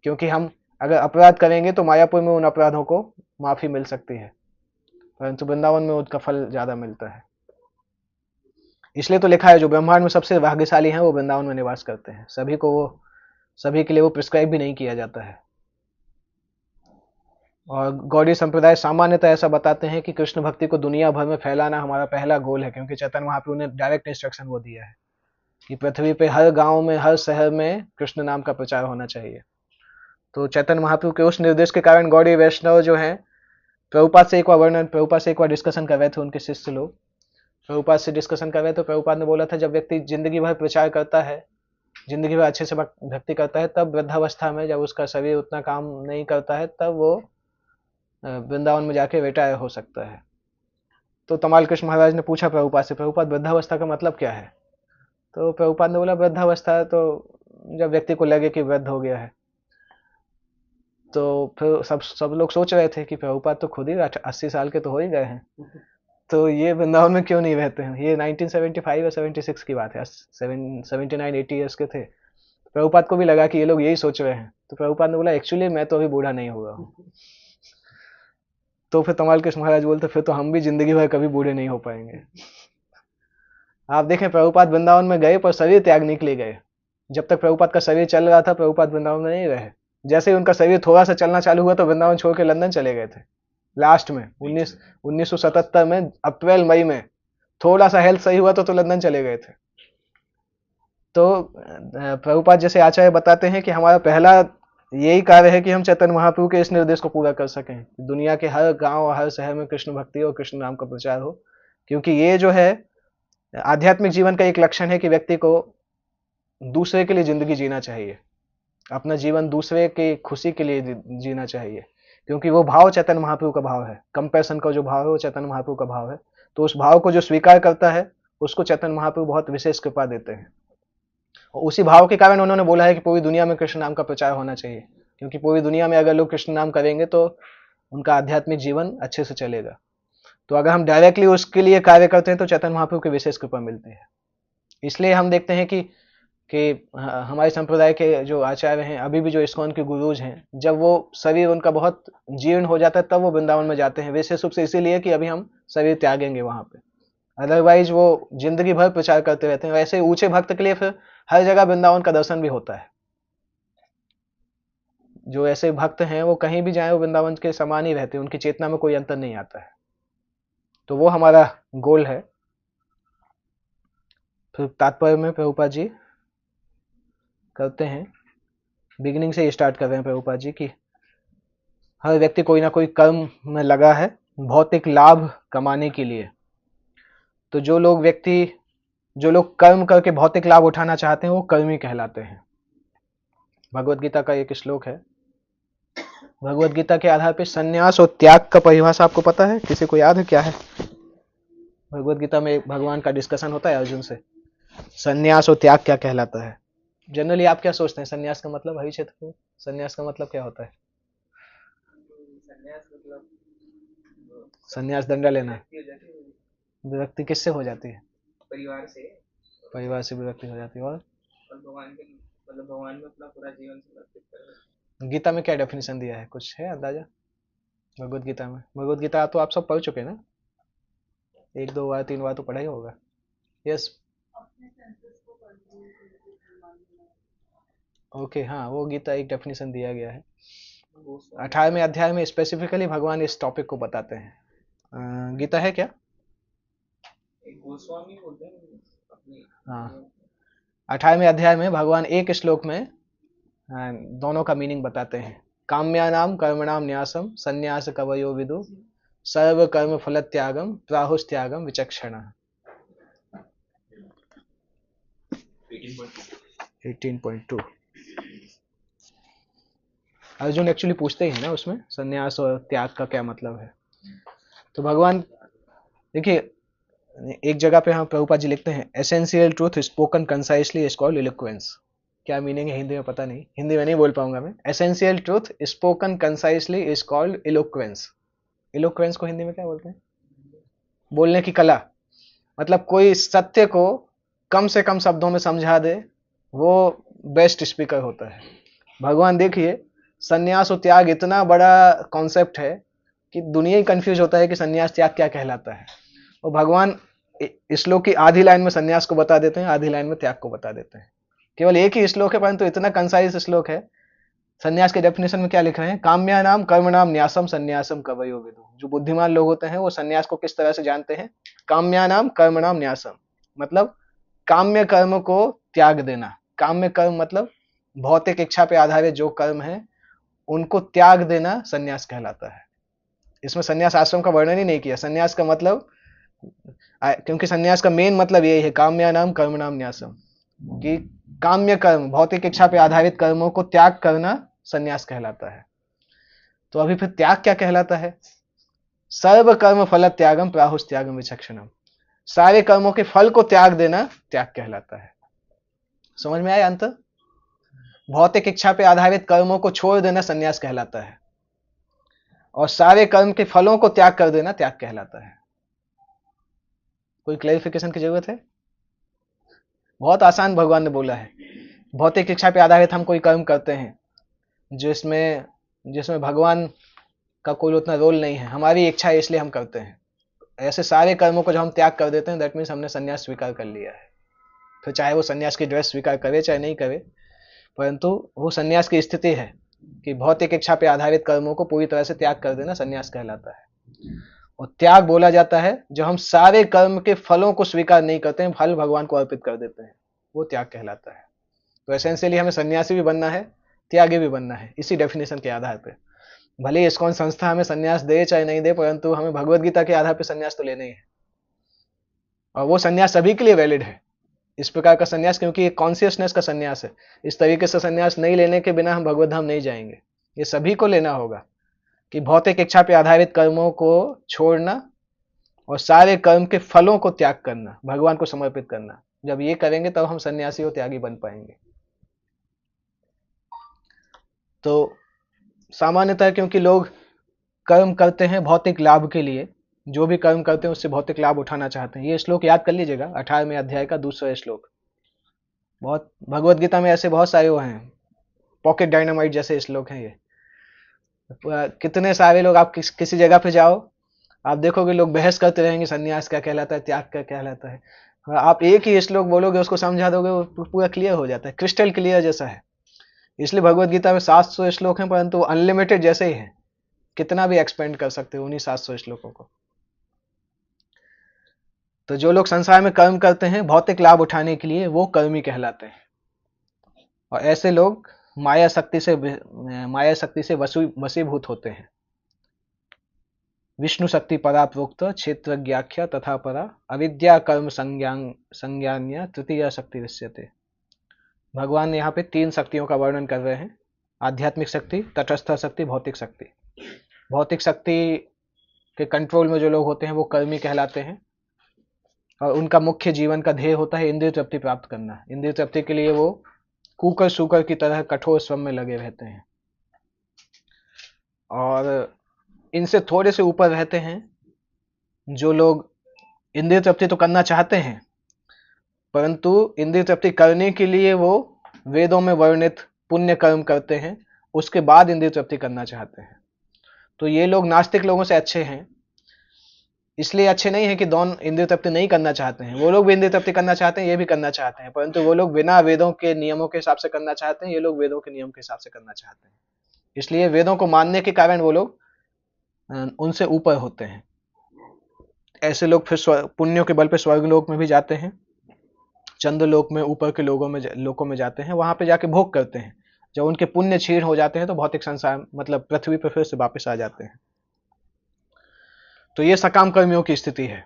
क्योंकि हम अगर अपराध करेंगे तो मायापुर में उन अपराधों को माफी मिल सकती है, परंतु वृंदावन में उसका फल ज्यादा मिलता है। इसलिए तो लिखा है जो ब्रह्मांड में सबसे भाग्यशाली हैं वो वृंदावन में निवास करते हैं। सभी के लिए वो प्रिस्क्राइब भी नहीं किया जाता है। और गौड़ी संप्रदाय सामान्यतः ऐसा बताते हैं कि कृष्ण भक्ति को दुनिया भर में फैलाना हमारा पहला गोल है, क्योंकि चैतन्य महाप्रभु ने डायरेक्ट इंस्ट्रक्शन वो दिया है कि पृथ्वी पे हर गांव में, हर शहर में कृष्ण नाम का प्रचार होना चाहिए। तो चैतन्य महाप्रभु के उस निर्देश के कारण गौड़ी वैष्णव जो है, प्रभुपाद से एक बार डिस्कशन कर रहे थे उनके शिष्य लोग। प्रभुपाद से डिस्कशन कर रहे तो प्रभुपाद ने बोला था जब व्यक्ति जिंदगी भर प्रचार करता है, जिंदगी भर अच्छे से भक्ति करता है, तब वृद्धावस्था में जब उसका शरीर उतना काम नहीं करता है, तब वो वृंदावन में जाके रिटायर हो सकता है। तो तमाल कृष्ण महाराज ने पूछा प्रभुपाद से, प्रभुपाद वृद्धावस्था का मतलब क्या है? तो प्रभुपाद ने बोला वृद्धावस्था तो जब व्यक्ति को लगे कि वृद्ध हो गया है। तो फिर सब लोग सोच रहे थे कि प्रभुपाद तो खुद ही 80 साल के तो हो ही गए हैं, तो ये वृंदावन में क्यों नहीं रहते हैं? ये 1975 या 76 की बात है, 79-80 ईयर्स के थे। प्रभुपाद को भी लगा कि ये लोग यही सोच रहे हैं। तो प्रभुपाद ने बोला एक्चुअली मैं तो अभी बूढ़ा नहीं हुआ हूँ। तो फिर तमाल कृष्ण महाराज बोलते फिर तो हम भी जिंदगी भर कभी बूढ़े नहीं हो पाएंगे। आप देखें प्रभुपाद वृंदावन में गए पर शरीर त्यागने के लिए गए। जब तक प्रभुपाद का शरीर चल रहा था प्रभुपाद वृंदावन में नहीं रहे। जैसे ही उनका शरीर थोड़ा सा चलना चालू हुआ तो वृंदावन छोड़ के लंदन चले गए थे। लास्ट में 1977 में अप्रैल मई में थोड़ा सा हेल्थ सही हुआ तो लंदन चले गए थे। तो प्रभुपाद जैसे आचार्य बताते हैं कि हमारा पहला यही कार्य है कि हम चैतन्य महाप्रभु के इस निर्देश को पूरा कर सकें, दुनिया के हर गांव और हर शहर में कृष्ण भक्ति और कृष्ण नाम का प्रचार हो। क्योंकि ये जो है आध्यात्मिक जीवन का एक लक्षण है कि व्यक्ति को दूसरे के लिए जिंदगी जीना चाहिए, अपना जीवन दूसरे की खुशी के लिए जीना चाहिए। क्योंकि वो भाव चैतन्य महाप्रभु का भाव है, कंपैशन का जो भाव है वो चैतन्य महाप्रभु का भाव है। तो उस भाव को जो स्वीकार करता है उसको चैतन्य महाप्रभु बहुत विशेष कृपा देते हैं। और उसी भाव के कारण उन्होंने बोला है कि पूरी दुनिया में कृष्ण नाम का प्रचार होना चाहिए, क्योंकि पूरी दुनिया में अगर लोग कृष्ण नाम करेंगे तो उनका आध्यात्मिक जीवन अच्छे से चलेगा। तो अगर हम डायरेक्टली उसके लिए कार्य करते हैं तो चैतन्य महाप्रभु की विशेष कृपा मिलती है। इसलिए हम देखते हैं कि हमारे संप्रदाय के जो आचार्य हैं, अभी भी जो इस्कॉन के गुरुज हैं, जब वो शरीर उनका बहुत जीर्ण हो जाता है तब वो वृंदावन में जाते हैं, विशेष रूप से इसीलिए कि अभी हम शरीर त्यागेंगे वहां पे। अदरवाइज वो जिंदगी भर प्रचार करते रहते हैं। वैसे ऊंचे भक्त के लिए फिर हर जगह वृंदावन का दर्शन भी होता है। जो ऐसे भक्त हैं वो कहीं भी जाए वो वृंदावन के समान ही रहते हैं, उनकी चेतना में कोई अंतर नहीं आता है। तो वो हमारा गोल है। फिर तात्पर्य में प्रभुपाद जी करते हैं, बिगिनिंग से स्टार्ट कर रहे हैं प्रभुपाद जी की हर व्यक्ति कोई ना कोई कर्म में लगा है भौतिक लाभ कमाने के लिए। तो जो लोग कर्म करके भौतिक लाभ उठाना चाहते हैं वो कर्मी कहलाते हैं। भगवत गीता का एक श्लोक है, भगवत गीता के आधार पर संन्यास और त्याग का परिभाषा आपको पता है? किसी को याद है क्या है? भगवत गीता में भगवान का डिस्कशन होता है अर्जुन से, संन्यास और त्याग क्या कहलाता है। जनरली आप क्या सोचते हैं संन्यास का मतलब? हरि क्षेत्र में संन्यास का मतलब क्या होता है? संन्यास दंडा लेना। विरक्ति किससे हो जाती है? परिवार से विरक्ति हो जाती है। और भगवान में अपना पूरा जीवन समर्पित कर। गीता में क्या डेफिनेशन दिया है, कुछ है अंदाजा? भगवत गीता में, भगवत गीता तो आप सब पढ़ चुके हैं ना, 1-2 बार 3 बार तो पढ़ा ही होगा। यस, ओके, हाँ, वो गीता एक डेफिनेशन दिया गया है। 18वें अध्याय में स्पेसिफिकली भगवान इस टॉपिक को बताते हैं। गीता है क्या? गोस्वामी बोलते हैं। हाँ, 18वें अध्याय में भगवान एक श्लोक में दोनों का मीनिंग बताते हैं। काम्यानाम कर्मणाम न्यासम संन्यास कवयो विदु सर्व कर्म फल त्यागम प्राहुस्त्यागम विचक्षण। 18.2 अर्जुन एक्चुअली पूछते ही है ना उसमें, संन्यास और त्याग का क्या मतलब है। तो भगवान देखिए, एक जगह पे हम प्रभुपाद जी लिखते हैं, essential truth spoken concisely is called eloquence. क्या मीनिंग है हिंदी में पता नहीं, हिंदी में नहीं बोल पाऊंगा मैं। Essential truth spoken concisely is called eloquence. Eloquence को हिंदी में क्या बोलते हैं? बोलने की कला। मतलब कोई सत्य को कम से कम शब्दों में समझा दे, वो बेस्ट स्पीकर होता है। भगवान देखिए, संन्यास और त्याग इतना बड़ा कॉन्सेप्ट है कि दुनिया ही कंफ्यूज होता है कि संन्यास त्याग क्या कहलाता है। और भगवान श्लोक की आधी लाइन में संन्यास को बता देते हैं, आधी लाइन में त्याग को बता देते हैं। केवल एक ही श्लोक है परंतु इतना कंसाइज श्लोक है। संन्यास के डेफिनेशन में क्या लिख रहे हैं? काम्यानाम कर्मणाम न्यासम संन्यासम कवयो विदु। जो बुद्धिमान लोग होते हैं वो संन्यास को किस तरह से जानते हैं? काम्यानाम कर्मणाम न्यासम, मतलब काम्य कर्म को त्याग देना। काम्य कर्म मतलब भौतिक इच्छा पे आधारित जो कर्म है उनको त्याग देना संन्यास कहलाता है। इसमें संन्यास आश्रम का वर्णन ही नहीं किया। संन्यास का मतलब, क्योंकि संन्यास का मेन मतलब यही है, काम्यानाम कर्मणाम न्यासम, कि काम्य कर्म भौतिक इच्छा पे आधारित कर्मों को त्याग करना संन्यास कहलाता है। तो अभी फिर त्याग क्या कहलाता है? सर्व कर्म फल त्यागम प्राहुस्त्यागम विचक्षणम। सारे कर्मों के फल को त्याग देना त्याग कहलाता है। समझ में आया अंतर? भौतिक इच्छा पे आधारित कर्मों को छोड़ देना संन्यास कहलाता है और सारे कर्म के फलों को त्याग कर देना त्याग कहलाता है। कोई क्लैरिफिकेशन की जरूरत है? बहुत आसान भगवान ने बोला है। भौतिक इच्छा पे आधारित हम कोई कर्म करते हैं जिसमें भगवान का कोई उतना रोल नहीं है, हमारी इच्छा है इसलिए हम करते हैं। ऐसे सारे कर्मों को जब हम त्याग कर देते हैं दैट मीन्स हमने संन्यास स्वीकार कर लिया है। फिर चाहे वो संन्यास की ड्रेस स्वीकार करे चाहे नहीं करे, परंतु वो संन्यास की स्थिति है कि भौतिक इच्छा पे आधारित कर्मों को पूरी तरह से त्याग कर देना संन्यास कहलाता है। और त्याग बोला जाता है जब हम सारे कर्म के फलों को स्वीकार नहीं करते हैं, फल भगवान को अर्पित कर देते हैं, वो त्याग कहलाता है। तो एसेंशियली हमें सन्यासी भी बनना है, त्यागी भी बनना है, इसी डेफिनेशन के आधार पे। भले ही इस्कॉन संस्था हमें सन्यास दे चाहे नहीं दे, परंतु हमें भगवत गीता के आधार पर सन्यास तो लेना ही है। और वो सन्यास सभी के लिए वैलिड है, इस प्रकार का सन्यास, क्योंकि एक कॉन्शियसनेस का सन्यास है। इस तरीके से सन्यास नहीं लेने के बिना हम भगवत धाम नहीं जाएंगे। ये सभी को लेना होगा कि भौतिक इच्छा पे आधारित कर्मों को छोड़ना और सारे कर्म के फलों को त्याग करना, भगवान को समर्पित करना, जब ये करेंगे तब हम सन्यासी और त्यागी बन पाएंगे। तो सामान्यतः क्योंकि लोग कर्म करते हैं भौतिक लाभ के लिए, जो भी कर्म करते हैं उससे भौतिक लाभ उठाना चाहते हैं। ये श्लोक याद कर लीजिएगा, 18वें अध्याय का दूसरा श्लोक। बहुत भगवत गीता में ऐसे बहुत सारे वो हैं, पॉकेट डायनामाइट जैसे श्लोक हैं ये। कितने सारे लोग, आप किसी जगह पे जाओ, आप देखोगे लोग बहस करते रहेंगे, सन्यास क्या कहलाता है, त्याग क्या कहलाता है। आप एक ही श्लोक बोलोगे, उसको समझा दोगे, वो पूरा क्लियर हो जाता है, क्रिस्टल क्लियर जैसा है। इसलिए भगवत गीता में 700 श्लोक हैं, परंतु वो अनलिमिटेड जैसे ही है, कितना भी एक्सपेंड कर सकते हो उन्हीं 700 श्लोकों को। तो जो लोग संसार में कर्म करते हैं भौतिक लाभ उठाने के लिए, वो कर्मी कहलाते हैं। और ऐसे लोग माया शक्ति से वशीभूत होते हैं। विष्णु शक्ति परा प्रोक्त क्षेत्रज्ञाख्या तथा परा अविद्या कर्म संज्ञान्य तृतीय शक्ति दृश्यते। भगवान ने यहाँ पे 3 शक्तियों का वर्णन कर रहे हैं, आध्यात्मिक शक्ति, तटस्थ शक्ति, भौतिक शक्ति। भौतिक शक्ति के कंट्रोल में जो लोग होते हैं वो कर्मी कहलाते हैं, और उनका मुख्य जीवन का ध्येय होता है इंद्रिय तृप्ति प्राप्त करना। इंद्रिय तृप्ति के लिए वो कुकर सूकर की तरह कठोर श्रम में लगे रहते हैं। और इनसे थोड़े से ऊपर रहते हैं जो लोग इंद्रिय तृप्ति तो करना चाहते हैं, परंतु इंद्रिय तृप्ति करने के लिए वो वेदों में वर्णित पुण्य कर्म करते हैं, उसके बाद इंद्रिय तृप्ति करना चाहते हैं। तो ये लोग नास्तिक लोगों से अच्छे हैं। इसलिए अच्छे नहीं है कि दोनों इंद्रिय तृप्ति नहीं करना चाहते हैं, वो लोग भी इंद्रिय तृप्ति करना चाहते हैं, ये भी करना चाहते हैं, परंतु वो लोग बिना वेदों के नियमों के हिसाब से करना चाहते हैं, ये लोग वेदों के नियम के हिसाब से करना चाहते हैं। इसलिए वेदों को मानने के कारण वो लोग उनसे ऊपर होते हैं। ऐसे लोग फिर पुण्यों के बल पे स्वर्ग लोक में भी जाते हैं, चंद्रलोक में ऊपर के लोकों में जाते हैं, वहां पे जाके भोग करते हैं। जब उनके पुण्य क्षीण हो जाते हैं तो भौतिक संसार मतलब पृथ्वी पर फिर से वापस आ जाते हैं। तो ये सकाम कर्मियों की स्थिति है।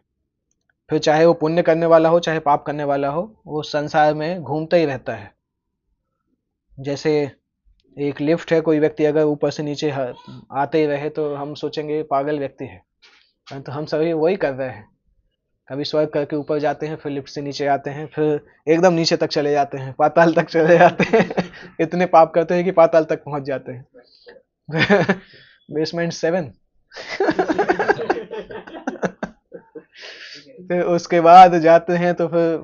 फिर चाहे वो पुण्य करने वाला हो चाहे पाप करने वाला हो, वो संसार में घूमता ही रहता है। जैसे एक लिफ्ट है, कोई व्यक्ति अगर ऊपर से नीचे आते ही रहे तो हम सोचेंगे पागल व्यक्ति है, परंतु हम सभी वही कर रहे हैं। कभी स्वर्ग करके ऊपर जाते हैं, फिर लिफ्ट से नीचे आते हैं, फिर एकदम नीचे तक चले जाते हैं, पाताल तक चले जाते हैं। इतने पाप करते हैं कि पाताल तक पहुंच जाते हैं। बेसमेंट 7। फिर उसके बाद जाते हैं तो फिर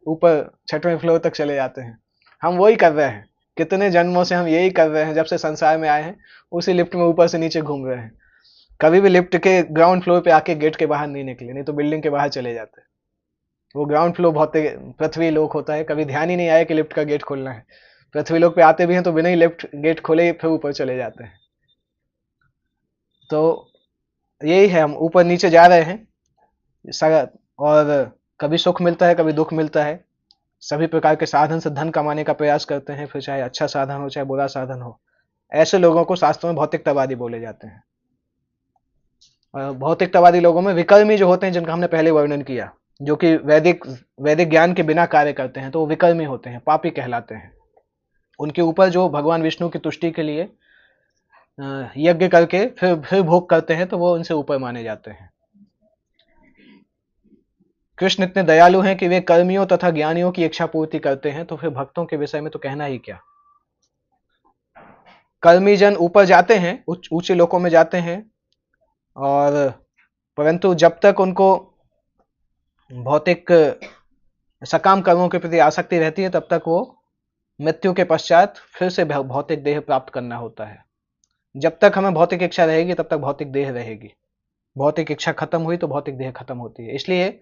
ऊपर 6वें फ्लोर तक चले जाते हैं। हम वही कर रहे हैं, कितने जन्मों से हम यही कर रहे हैं, जब से संसार में आए हैं उसी लिफ्ट में ऊपर से नीचे घूम रहे हैं। कभी भी लिफ्ट के ग्राउंड फ्लोर पे आके गेट के बाहर नहीं निकले, नहीं तो बिल्डिंग के बाहर चले जाते। वो ग्राउंड फ्लोर भौतिक पृथ्वी लोक होता है, कभी ध्यान ही नहीं आया कि लिफ्ट का गेट खोलना है। पृथ्वी लोक पे आते भी हैं तो बिना ही लिफ्ट गेट खोले फिर ऊपर चले जाते हैं। तो यही है, हम ऊपर नीचे जा रहे हैं, और कभी सुख मिलता है कभी दुख मिलता है। सभी प्रकार के साधन से धन कमाने का प्रयास करते हैं, फिर चाहे अच्छा साधन हो चाहे बुरा साधन हो। ऐसे लोगों को शास्त्रों में भौतिकतावादी बोले जाते हैं। भौतिकतावादी लोगों में विकर्मी जो होते हैं, जिनका हमने पहले वर्णन किया, जो कि वैदिक ज्ञान के बिना कार्य करते हैं, तो वो विकर्मी होते हैं, पापी कहलाते हैं। उनके ऊपर जो भगवान विष्णु की तुष्टि के लिए यज्ञ करके फिर भोग करते हैं, तो वो उनसे ऊपर माने जाते हैं। कृष्ण इतने दयालु हैं कि वे कर्मियों तथा ज्ञानियों की इच्छा पूर्ति करते हैं, तो फिर भक्तों के विषय में तो कहना ही क्या। कर्मी जन ऊपर जाते हैं, ऊंचे लोकों में जाते हैं, और परंतु जब तक उनको भौतिक सकाम कर्मों के प्रति आसक्ति रहती है, तब तक वो मृत्यु के पश्चात फिर से भौतिक देह प्राप्त करना होता है। जब तक हमें भौतिक इच्छा रहेगी तब तक भौतिक देह रहेगी, भौतिक इच्छा खत्म हुई तो भौतिक देह खत्म होती है। इसलिए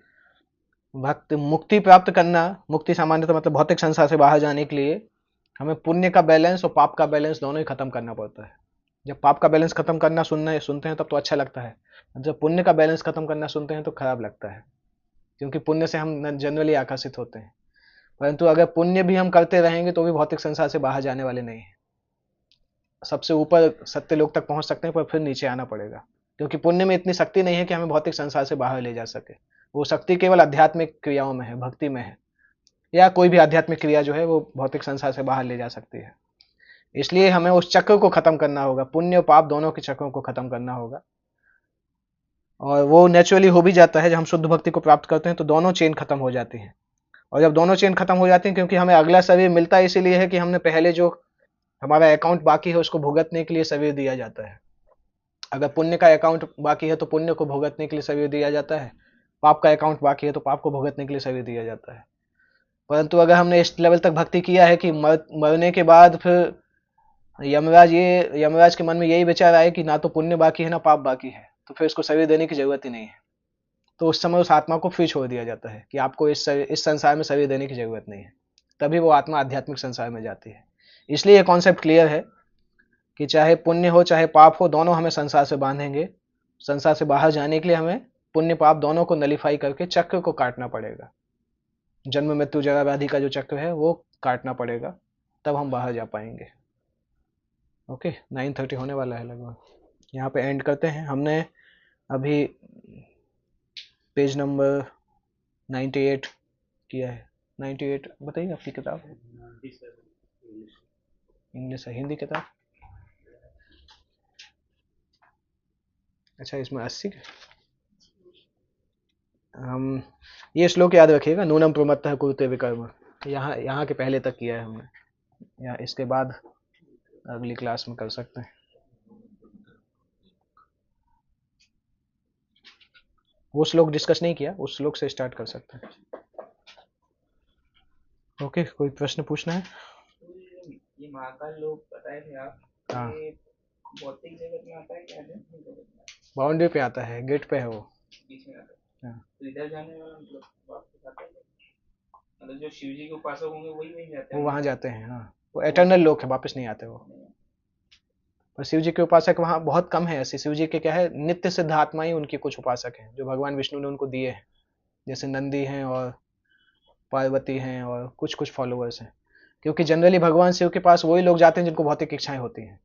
भक्त मुक्ति प्राप्त करना, मुक्ति सामान्यतः मतलब भौतिक संसार से बाहर जाने के लिए हमें पुण्य का बैलेंस और पाप का बैलेंस दोनों ही खत्म करना पड़ता है। जब पाप का बैलेंस खत्म करना सुनते हैं तब तो अच्छा लगता है, जब पुण्य का बैलेंस खत्म करना सुनते हैं तो खराब लगता है, क्योंकि पुण्य से हम जनरली आकर्षित होते हैं। परंतु अगर पुण्य भी हम करते रहेंगे तो भी भौतिक संसार से बाहर जाने वाले नहीं है। सबसे ऊपर सत्य लोक तक पहुंच सकते हैं, पर फिर नीचे आना पड़ेगा, क्योंकि पुण्य में इतनी शक्ति नहीं है कि हमें भौतिक संसार से बाहर ले जा सके। वो शक्ति केवल आध्यात्मिक क्रियाओं में है, भक्ति में है, या कोई भी आध्यात्मिक क्रिया जो है वो भौतिक संसार से बाहर ले जा सकती है। इसलिए हमें उस चक्र को खत्म करना होगा, पुण्य और पाप दोनों के चक्रों को खत्म करना होगा। और वो नेचुरली हो भी जाता है, जब हम शुद्ध भक्ति को प्राप्त करते हैं तो दोनों चेन खत्म हो जाती है, और जब दोनों चेन खत्म हो जाती हैं, क्योंकि हमें अगला शरीर मिलता है इसीलिए है कि हमने पहले जो हमारा अकाउंट बाकी है उसको भुगतने के लिए शरीर दिया जाता है। अगर पुण्य का अकाउंट बाकी है तो पुण्य को भुगतने के लिए शरीर दिया जाता है, पाप का अकाउंट बाकी है तो पाप को भुगतने के लिए शरीर दिया जाता है। परंतु अगर हमने इस लेवल तक भक्ति किया है कि मरने के बाद फिर यमराज के मन में यही विचार आए कि ना तो पुण्य बाकी है ना पाप बाकी है, तो फिर इसको शरीर देने की जरूरत ही नहीं है। तो उस समय उस आत्मा को फ्री छोड़ दिया जाता है कि आपको इस संसार में शरीर देने की जरूरत नहीं है। तभी वो आत्मा आध्यात्मिक संसार में जाती है। इसलिए ये कॉन्सेप्ट क्लियर है कि चाहे पुण्य हो चाहे पाप हो, दोनों हमें संसार से बांधेंगे। संसार से बाहर जाने के लिए हमें पुण्य पाप दोनों को नलीफाई करके चक्र को काटना पड़ेगा। जन्म मृत्यु जरा व्याधि का जो चक्र है वो काटना पड़ेगा, तब हम बाहर जा पाएंगे। ओके, 9:30 होने वाला है लगभग, यहाँ पे एंड करते हैं। हमने अभी पेज नंबर 98 किया है। 98 बताइए आपकी किताब। इंग्लिश है, हिंदी किताब। अच्छा, इसमें 80। हम ये श्लोक याद रखिएगा, नूनम प्रमत्तः कुरुते विकर्म। यहाँ यहाँ के पहले तक किया है हमने, या इसके बाद अगली क्लास में कर सकते हैं। वो श्लोक डिस्कस नहीं किया, उस श्लोक से स्टार्ट कर सकते हैं। ओके, कोई प्रश्न पूछना है? ये महाकाल लोग बताए थे आप, हाँ, ये भौतिक जगत में आता है क्या आध्यात्मिक जगत में? बाउंड्री पे आता है, गेट पे है वो। बीच में आता है। हाँ, तो इधर जाने वाला मतलब वापस आता है, मतलब जो शिव जी के उपासक होंगे वही वहीं जाते वो हैं वहां जाते हैं। हाँ, वो एटर्नल लोग है, वापस नहीं आते वो। पर शिव जी के उपासक वहाँ बहुत कम है ऐसे। शिव जी के क्या है, नित्य सिद्ध आत्मा ही उनके कुछ उपासक हैं जो भगवान विष्णु ने उनको दिए हैं, जैसे नंदी हैं और पार्वती हैं और कुछ कुछ फॉलोअर्स हैं। क्योंकि जनरली भगवान शिव के पास वही लोग जाते हैं जिनको भौतिक इच्छाएं होती हैं।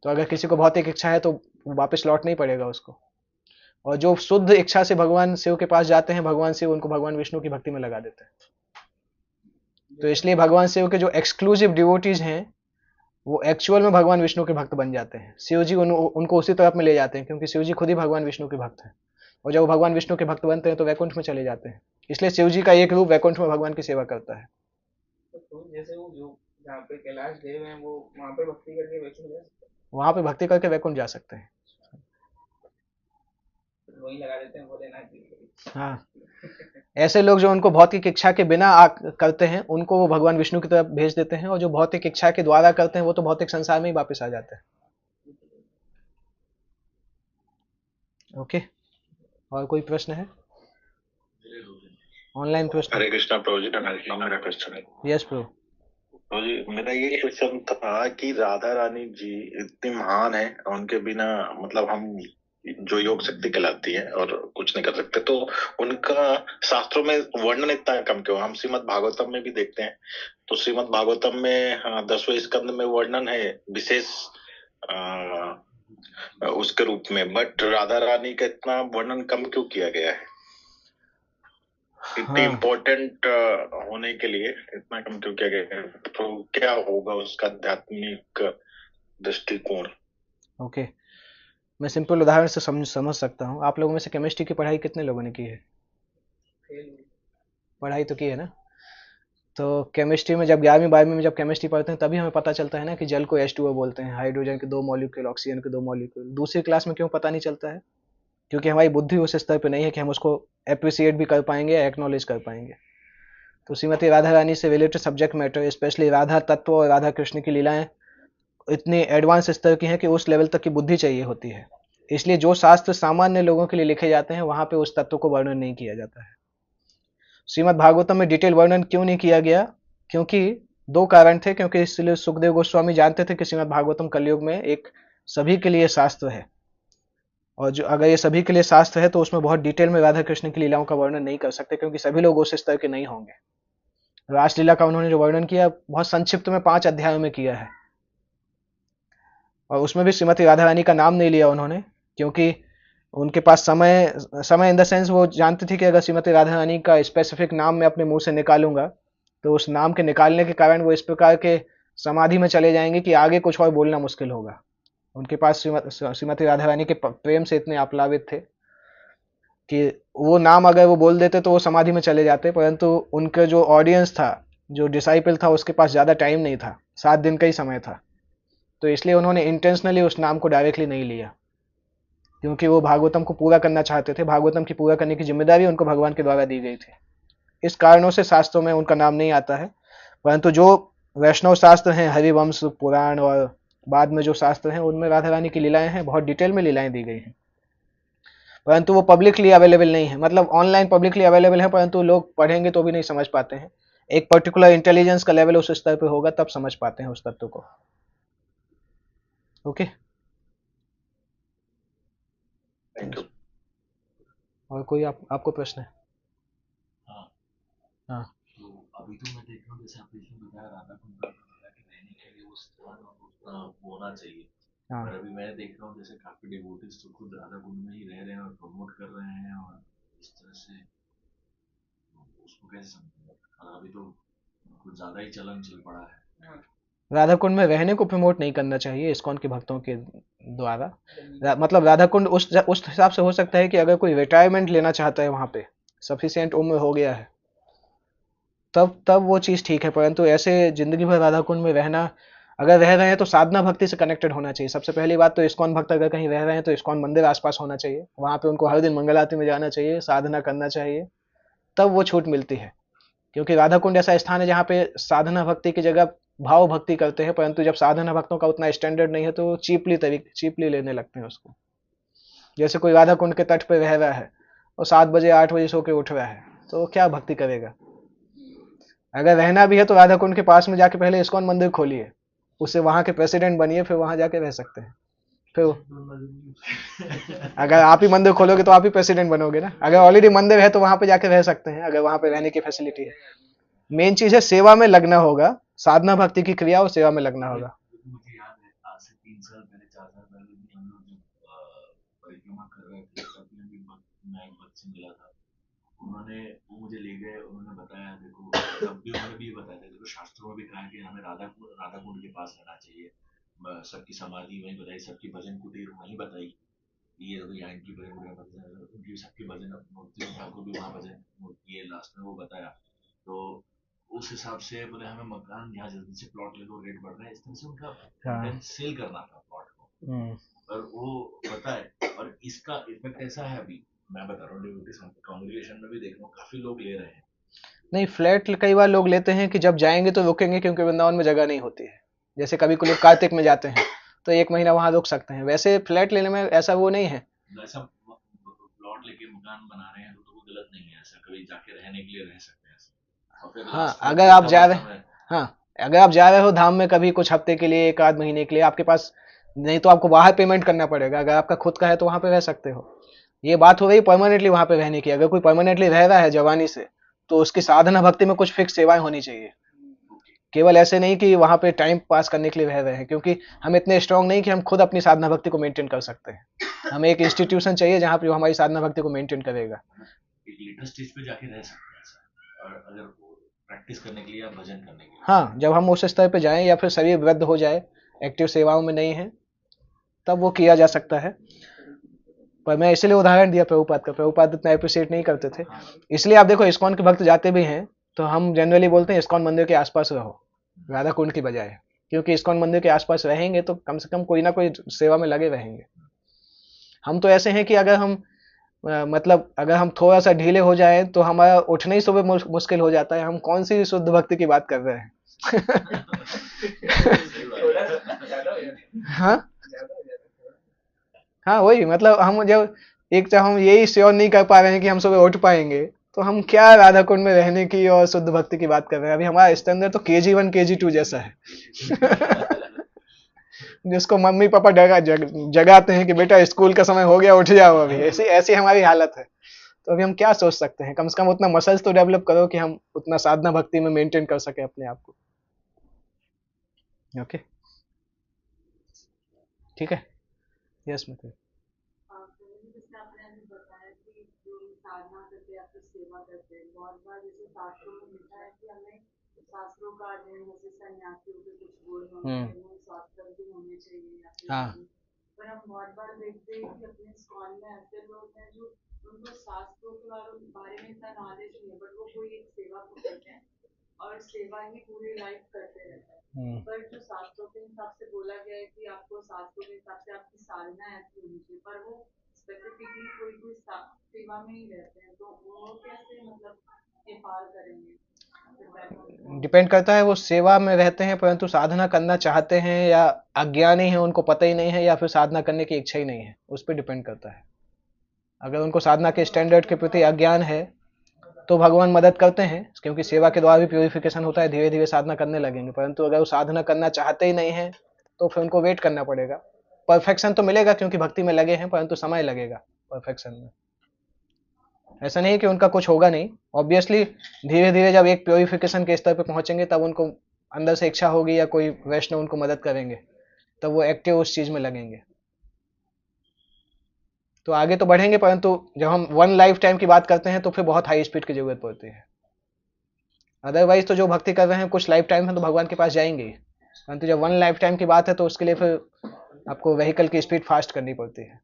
तो अगर किसी को भौतिक इच्छा है तो वापस लौट नहीं पड़ेगा उसको। और जो शुद्ध इच्छा से भगवान शिव के पास जाते हैं, भगवान शिव उनको भगवान विष्णु की भक्ति में लगा देते हैं। तो इसलिए भगवान शिव के जो एक्सक्लूसिव डिवोटीज हैं वो एक्चुअल में भगवान विष्णु के भक्त बन जाते हैं। शिव जी उनको उसी तरफ में ले जाते हैं, क्योंकि शिव जी खुद ही भगवान विष्णु के भक्त हैं। और जब वो भगवान विष्णु के भक्त बनते हैं तो वैकुंठ में चले जाते हैं। इसलिए शिव जी का एक रूप वैकुंठ में भगवान की सेवा करता है। तो जैसे वो जो जहाँ पे कैलाश देव हैं वो वहाँ पे भक्ति करके वैष्णो जा सकते वहां पे भक्ति करके वैकुंठ जा सकते हैं। हैं, वहीं लगा देते हैं भोलेनाथ जी। हाँ, ऐसे लोग जो उनको भौतिक इच्छा के बिना करते हैं उनको वो भगवान विष्णु की तरफ भेज देते हैं, और जो भौतिक इच्छा के द्वारा करते हैं वो तो भौतिक संसार में ही वापस आ जाते हैं। ओके, और कोई प्रश्न है? ऑनलाइन प्रश्न? हरे कृष्णा प्रभु जी, मेरा क्वेश्चन है। यस प्रभु। तो जी मेरा ये क्वेश्चन था कि राधा रानी जी इतनी महान है, उनके बिना मतलब हम जो योग शक्ति कहलाती है और कुछ नहीं कर सकते, तो उनका शास्त्रों में वर्णन इतना कम क्यों? हम श्रीमद् भागवतम में भी देखते हैं, तो श्रीमद् भागवतम में 10वें स्कंद में वर्णन है विशेष उसके रूप में, बट राधा रानी का इतना वर्णन कम क्यों किया गया है? इतनी इम्पोर्टेंट होने के लिए इतना कम क्यों किया गया है? तो क्या होगा उसका आध्यात्मिक दृष्टिकोण? ओके, मैं सिंपल उदाहरण से समझ सकता हूँ। आप लोगों में से केमिस्ट्री की पढ़ाई कितने लोगों ने की है? पढ़ाई तो की है ना। तो केमिस्ट्री में जब 11वीं 12वीं में जब केमिस्ट्री पढ़ते हैं तभी हमें पता चलता है ना कि जल को H2O बोलते हैं, हाइड्रोजन के 2 मॉलिक्यूल, ऑक्सीजन के 2 मॉलिक्यूल। दूसरी क्लास में क्यों पता नहीं चलता है? क्योंकि हमारी बुद्धि उस स्तर पे नहीं है कि हम उसको अप्रिसिएट भी कर पाएंगे या एक्नॉलेज कर पाएंगे। तो श्रीमती राधा रानी से related subject matter, specially Radha तत्व और राधा कृष्ण की लीलाएं इतनी एडवांस स्तर की हैं कि उस लेवल तक की बुद्धि चाहिए होती है। इसलिए जो शास्त्र सामान्य लोगों के लिए लिखे जाते हैं वहां पे उस तत्व को वर्णन नहीं किया जाता है। श्रीमद् भागवतम में डिटेल वर्णन क्यों नहीं किया गया? क्योंकि दो कारण थे। क्योंकि इसलिए सुखदेव गोस्वामी जानते थे कि श्रीमद् भागवतम कलयुग में एक सभी के लिए शास्त्र है, और जो अगर ये सभी के लिए शास्त्र है तो उसमें बहुत डिटेल में राधा कृष्ण की लीलाओं का वर्णन नहीं कर सकते, क्योंकि सभी लोग उस स्तर के नहीं होंगे। रासलीला का उन्होंने जो वर्णन किया बहुत संक्षिप्त में 5 अध्यायों में किया है, और उसमें भी श्रीमती राधा रानी का नाम नहीं लिया उन्होंने, क्योंकि उनके पास समय इन द सेंस वो जानते थे कि अगर श्रीमती राधा रानी का स्पेसिफिक नाम मैं अपने मुंह से निकालूंगा तो उस नाम के निकालने के कारण वो इस प्रकार के समाधि में चले जाएंगे कि आगे कुछ और बोलना मुश्किल होगा। उनके पास श्रीमती राधा रानी के प्रेम से इतने आप्लावित थे। कि वो नाम अगर वो बोल देते तो वो समाधि में चले जाते, परंतु उनके जो ऑडियंस था, जो डिसाइपल था, उसके पास ज़्यादा टाइम नहीं था, 7 दिन का ही समय था। तो इसलिए उन्होंने इंटेंशनली उस नाम को डायरेक्टली नहीं लिया, क्योंकि वो भागवतम को पूरा करना चाहते थे। भागवतम की पूरा करने की जिम्मेदारी उनको भगवान के द्वारा दी गई थी। इस कारणों से शास्त्रों में उनका नाम नहीं आता है। परंतु जो वैष्णव शास्त्र हैं, हरिवंश पुराण और बाद में जो शास्त्र हैं, उनमें राधा रानी की लीलाएं हैं, बहुत डिटेल में लीलाएं दी गई हैं, परंतु वो पब्लिकली अवेलेबल नहीं है। मतलब ऑनलाइन पब्लिकली अवेलेबल है, परंतु लोग पढ़ेंगे तो भी नहीं समझ पाते हैं। एक पर्टिकुलर इंटेलिजेंस का लेवल उस स्तर पे होगा तब समझ पाते हैं उस तत्व को। Okay, thank you. और कोई आपको प्रश्न है? हाँ हाँ तो अभी तो मैं देख रहा हूँ जैसे आपने इसमें बताया राधा कुंड में बताया कि रहने के लिए वो स्थान और उसका वो होना चाहिए। हाँ पर अभी मैं देख रहा हूँ जैसे काफी डिवोटीज तो खुद राधा कुंड में ही रह रहे हैं और प्रमोट कर रहे हैं और इस तरह से उसको कैसे समझेंगे। और अभी तो कुछ ज्यादा ही चलन चल पड़ा है। हाँ, राधा कुंड में रहने को प्रमोट नहीं करना चाहिए इस्कॉन के भक्तों के द्वारा। मतलब राधा कुंड उस हिसाब से हो सकता है कि अगर कोई रिटायरमेंट लेना चाहता है, वहां पे सफिशिएंट उम्र हो गया है, तब वो चीज़ ठीक है। परंतु ऐसे जिंदगी भर राधा कुंड में रहना, अगर रह रहे हैं तो साधना भक्ति से कनेक्टेड होना चाहिए। सबसे पहली बात तो इस्कॉन भक्त अगर कहीं रह रहे हैं तो इस्कॉन मंदिर आसपास होना चाहिए, वहां पे उनको हर दिन मंगल आरती में जाना चाहिए, साधना करना चाहिए, तब वो छूट मिलती है। क्योंकि राधा कुंड ऐसा स्थान है जहाँ पे साधना भक्ति की जगह भाव भक्ति करते हैं, परंतु जब साधना भक्तों का उतना स्टैंडर्ड नहीं है तो चीपली लेने लगते हैं उसको। जैसे कोई राधा कुंड के तट पे रह रहा है और 7 बजे 8 बजे सो के उठ रहा है, तो वो क्या भक्ति करेगा? अगर रहना भी है तो राधा कुंड के पास में जाके पहले इस्कॉन मंदिर खोलिए, उससे वहां के प्रेसिडेंट बनिए, फिर वहां जाके रह सकते हैं। फिर अगर आप ही मंदिर खोलोगे तो आप ही प्रेसिडेंट बनोगे ना। अगर ऑलरेडी मंदिर है तो वहां पे जाके रह सकते हैं, अगर वहां पे रहने की फैसिलिटी है। मेन चीज है सेवा में लगना होगा, साधना भक्ति की क्रिया और सेवा में लगना होगा। मुझे याद है आज से 3 साल पहले 4 साल पहले भी हम लोग जब परिक्रमा कर रहे थे तब मैं एक भक्त से मिला था। उन्होंने वो मुझे ले गए, उन्होंने बताया देखो तब भी उन्होंने भी बताया था देखो शास्त्रों में भी कहा है कि हमें राधा कुंड के पास रहना चाहिए। सबकी समाधि वहीं बताई, सबकी भजन कुटीर वहीं बताई। ये देखो यहाँ इनकी भजन कुटीर भजन उनकी सबकी भजन मूर्ति ठाकुर भी वहाँ भजन मूर्ति है लास्ट में वो बताया। तो उस हिसाब से बोले हमें मकान यहाँ जल्दी से प्लॉट ले लो, रेट बढ़ रहा है, इस तरह से उनका हाँ इंटेंट सेल करना था प्लॉट को। हम्म। और वो बताए और इसका इफेक्ट ऐसा है अभी मैं बता रहा हूँ डिवोटीज कांग्रेगेशन में भी देख रहा हूँ काफी लोग ले रहे हैं। नहीं, फ्लैट कई बार लोग लेते हैं कि जब जाएंगे तो रुकेंगे, क्योंकि वृंदावन में जगह नहीं होती है। जैसे कभी कोई लोग कार्तिक में जाते हैं तो 1 महीना वहां रुक सकते हैं, वैसे फ्लैट लेने में ऐसा वो नहीं है। ऐसा प्लॉट लेके मकान बना रहे हैं तो वो गलत नहीं है, ऐसा कभी जाके रहने के लिए रह सकते हैं ऐसा। और फिर हाँ लास्ट में अगर आप जा रहे वृद्धावस्था में हाँ, अगर आप जा रहे हो धाम में कभी कुछ हफ्ते के लिए, 1 आध महीने के लिए, आपके पास नहीं तो आपको बाहर पेमेंट करना पड़ेगा। अगर आपका खुद का है तो वहां पे रह सकते हो। ये बात हो रही परमानेंटली वहां पे रहने की। अगर कोई परमानेंटली रह रहा है जवानी से, तो उसकी साधना भक्ति में कुछ फिक्स सेवाएं होनी चाहिए। केवल ऐसे नहीं कि वहां पे टाइम पास करने के लिए रह रहे हैं, क्योंकि हम इतने स्ट्रांग नहीं कि हम खुद अपनी साधना भक्ति को मेंटेन कर सकते हैं। हमें एक इंस्टीट्यूशन चाहिए जहां पे वो हमारी साधना भक्ति को मेंटेन करेगा। एक लेटर स्टेज पे जाके रह सकते हैं ऐसा। और अगर प्रैक्टिस करने के लिए या भजन करने के लिए हाँ, जब हम उस स्तर पे जाएं या फिर शरीर वृद्ध हो जाए, एक्टिव सेवाओं में नहीं है, तब वो किया जा सकता है। पर मैं इसलिए उदाहरण दिया प्रभुपाद का, प्रभुपाद इतना अप्रिशिएट नहीं करते थे। इसलिए आप देखो इस्कॉन के भक्त जाते भी हैं तो हम जनरली बोलते हैं इस्कॉन मंदिर के आसपास रहो, राधा कुंड की बजाय। क्योंकि इस्कॉन मंदिर के आसपास रहेंगे तो कम से कम कोई ना कोई सेवा में लगे रहेंगे। हम तो ऐसे हैं कि अगर हम मतलब अगर हम थोड़ा सा ढीले हो जाए तो हमारा उठना ही सुबह मुश्किल हो जाता है। हम कौन सी शुद्ध भक्ति की बात कर रहे हैं? थोड़ा सा ज्यादा हो जाता है, हाँ ज्यादा हो जाता है थोड़ा। हाँ, वही मतलब हम जब एक तो हम यही श्योर नहीं कर पा रहे हैं कि हम सुबह उठ पाएंगे, तो हम क्या राधा कुंड में रहने की और शुद्ध भक्ति की बात कर रहे हैं? अभी हमारा स्टैंडर्ड तो KG1 KG2 जैसा है। जिसको मम्मी पापा जगाते हैं कि बेटा स्कूल का समय हो गया, उठ जाओ। अभी ऐसी ऐसी हमारी हालत है। तो अभी हम क्या सोच सकते हैं? कम से कम उतना मसल्स तो डेवलप करो कि हम उतना साधना भक्ति में मेंटेन कर सके अपने आप को। ओके, ठीक है। यस मित्र। जैसे आपने अभी बताया कि जो साधना करते हैं या फिर सेवा करते हैं, बहुत बार जैसे शास्त्रों में लिखा है कि हमें शास्त्रों का अध्ययन जैसे सन्यासियों के कुछ गुण होने चाहिए, वो शास्त्र भी होने चाहिए या फिर हाँ पर हम बहुत बार देखते हैं कि अपने स्कॉल में ऐसे लोग हैं जो उनको शास्त्रों के बारे में इतना नॉलेज नहीं है, बट वो कोई एक सेवा को करते हैं और सेवा ही पूरी लाइफ करते रहते हैं। पर जो शास्त्रों के हिसाब से बोला गया है कि आपको शास्त्रों के हिसाब से आपकी साधना ऐसी होनी चाहिए, पर वो स्पेसिफिकली कोई सेवा में ही रहते हैं, तो वो कैसे मतलब ये पार करेंगे? डिपेंड करता है वो सेवा में रहते हैं परंतु साधना करना चाहते हैं या अज्ञानी है, उनको पता ही नहीं है, या फिर साधना करने की इच्छा ही नहीं है, उस पर डिपेंड करता है। अगर उनको साधना के स्टैंडर्ड के प्रति अज्ञान है तो भगवान मदद करते हैं, क्योंकि सेवा के द्वारा भी प्योरिफिकेशन होता है, धीरे धीरे साधना करने लगेंगे। परंतु अगर वो साधना करना चाहते ही नहीं है तो फिर उनको वेट करना पड़ेगा। परफेक्शन तो मिलेगा क्योंकि भक्ति में लगे हैं, परंतु समय लगेगा परफेक्शन में। ऐसा नहीं है कि उनका कुछ होगा नहीं, ऑब्वियसली धीरे धीरे जब एक प्योरिफिकेशन के स्तर पे पहुंचेंगे तब उनको अंदर से इच्छा होगी या कोई वैष्णव उनको मदद करेंगे, तब वो एक्टिव उस चीज में लगेंगे, तो आगे तो बढ़ेंगे। परंतु जब हम वन लाइफ टाइम की बात करते हैं तो फिर बहुत हाई स्पीड की जरूरत पड़ती है। अदरवाइज तो जो भक्ति कर रहे हैं कुछ लाइफ टाइम है तो भगवान के पास जाएंगे ही, परंतु जब वन लाइफ टाइम की बात है तो उसके लिए फिर आपको व्हीकल की स्पीड फास्ट करनी पड़ती है।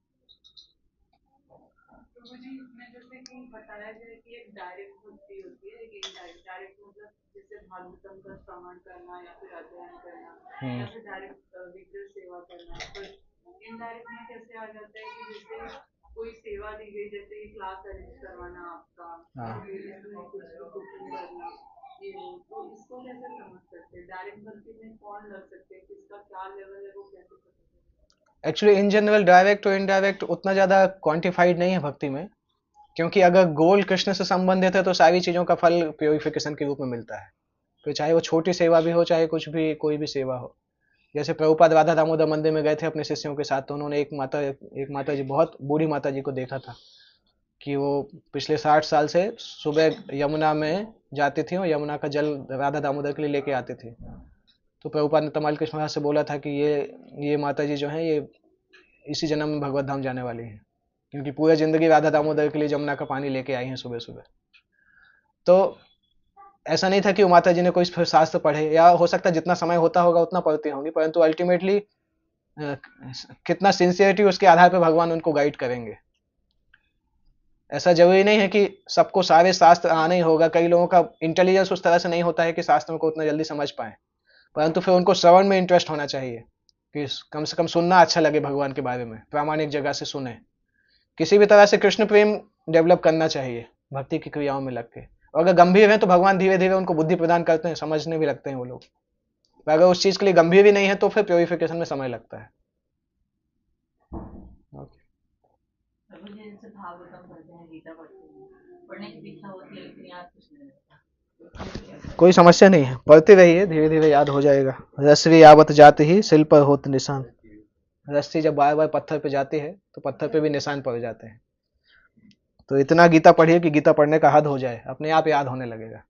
प्रभु जी, इसमें जैसे कि बताया जाए कि एक डायरेक्ट भक्ति होती है, एक इनडायरेक्ट। डायरेक्ट मतलब जैसे भागवतम का श्रवण करना या फिर अध्ययन करना या फिर डायरेक्ट विग्रह सेवा करना। पर इनडायरेक्ट में कैसे आ जाता है कि जैसे कोई सेवा दी गई, जैसे कि क्लास अरेंज करवाना आपका, इसमें कुछ भी कुकिंग करना, ये वो, तो इसको कैसे समझ सकते हैं? डायरेक्ट भक्ति में कौन लग सकते हैं, किसका क्या लेवल है, वो कैसे पता चलेगा? एक्चुअली इन जनरल डायरेक्ट और इनडायरेक्ट उतना ज्यादा क्वांटिफाइड नहीं है भक्ति में, क्योंकि अगर गोल कृष्ण से संबंधित है तो सारी चीजों का फल प्योरिफिकेशन के रूप में मिलता है, तो चाहे वो छोटी सेवा भी हो, चाहे कुछ भी कोई भी सेवा हो। जैसे प्रभुपाद राधा दामोदर मंदिर में गए थे अपने शिष्यों के साथ, तो उन्होंने एक माता जी, बहुत बूढ़ी माता जी को देखा था कि वो पिछले 60 साल से सुबह यमुना में जाती थी और यमुना का जल राधा दामोदर के लिए लेके आती थी। तो प्रभुपाद ने तमाल कृष्ण महाराज से बोला था कि ये माता जी जो हैं ये इसी जन्म में भगवत धाम जाने वाली हैं, क्योंकि पूरी जिंदगी राधा दामोदर के लिए यमुना का पानी लेके आई हैं सुबह सुबह। तो ऐसा नहीं था कि वो माता जी ने कोई शास्त्र पढ़े, या हो सकता है जितना समय होता होगा उतना पढ़ती होंगी, परंतु अल्टीमेटली कितना सिंसियरिटी उसके आधार पर भगवान उनको गाइड करेंगे। ऐसा जरूरी नहीं है कि सबको सारे शास्त्र आना ही होगा। कई लोगों का इंटेलिजेंस उस तरह से नहीं होता है कि शास्त्रों को उतना जल्दी समझ पाए, परंतु फिर उनको श्रवण में इंटरेस्ट होना चाहिए कि कम से कम सुनना अच्छा लगे, भगवान के बारे में प्रामाणिक जगह से सुने। किसी भी तरह से कृष्ण प्रेम डेवलप करना चाहिए भक्ति की क्रियाओं में लग के। और अगर गंभीर है तो भगवान धीरे धीरे उनको बुद्धि प्रदान करते हैं, समझने भी लगते हैं वो लोग। अगर उस चीज के लिए गंभीर भी नहीं है तो फिर प्योरिफिकेशन में समय लगता है। जैसे भागवतम पढ़ते हैं, गीता पढ़ते हैं, पढ़ने की इच्छा होती है लेकिन याद कुछ नहीं रहता। कोई समस्या नहीं है, पढ़ते रहिए, धीरे धीरे याद हो जाएगा। रस्सी आवत जाती ही सिल पर होत निशान। रस्सी जब बार बार पत्थर पे जाती है तो पत्थर पे भी निशान पड़ जाते हैं। तो इतना गीता पढ़िए कि गीता पढ़ने का हद हो जाए, अपने आप याद होने लगेगा।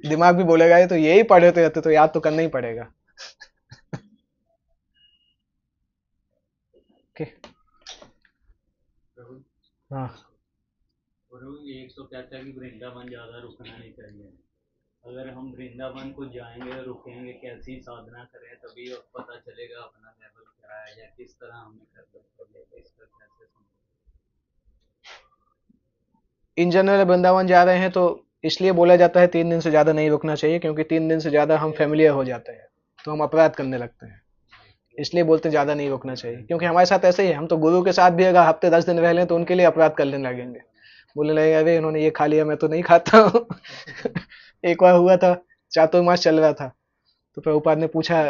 दिमाग भी बोलेगा ये तो यही पढ़े तो याद तो करना ही पड़ेगा। हाँ, एक तो कहता है कि वृंदावन ज्यादा रुकना नहीं चाहिए। अगर हम वृंदावन को जाएंगे, रुकेंगे, कैसी साधना करें तभी पता चलेगा अपना लेवल क्या है या किस तरह हमें करना चाहिए, इसका कैसे इन जनरल वृंदावन जा रहे हैं तो इसलिए बोला जाता है 3 दिन से ज्यादा नहीं रुकना चाहिए, क्योंकि 3 दिन से ज्यादा हम फेमिलियर हो जाते हैं तो हम अपराध करने लगते हैं, इसलिए बोलते हैं ज्यादा नहीं रुकना चाहिए। क्योंकि हमारे साथ ऐसे ही है, हम तो गुरु के साथ भी अगर हफ्ते 10 दिन रह लें तो उनके लिए अपराध करने लगेंगे, बोलने लगेंगे अरे इन्होंने ये खा लिया, मैं तो नहीं खाता हूँ। एक बार हुआ था, चातुर्मास चल रहा था, तो प्रभुपाद ने पूछा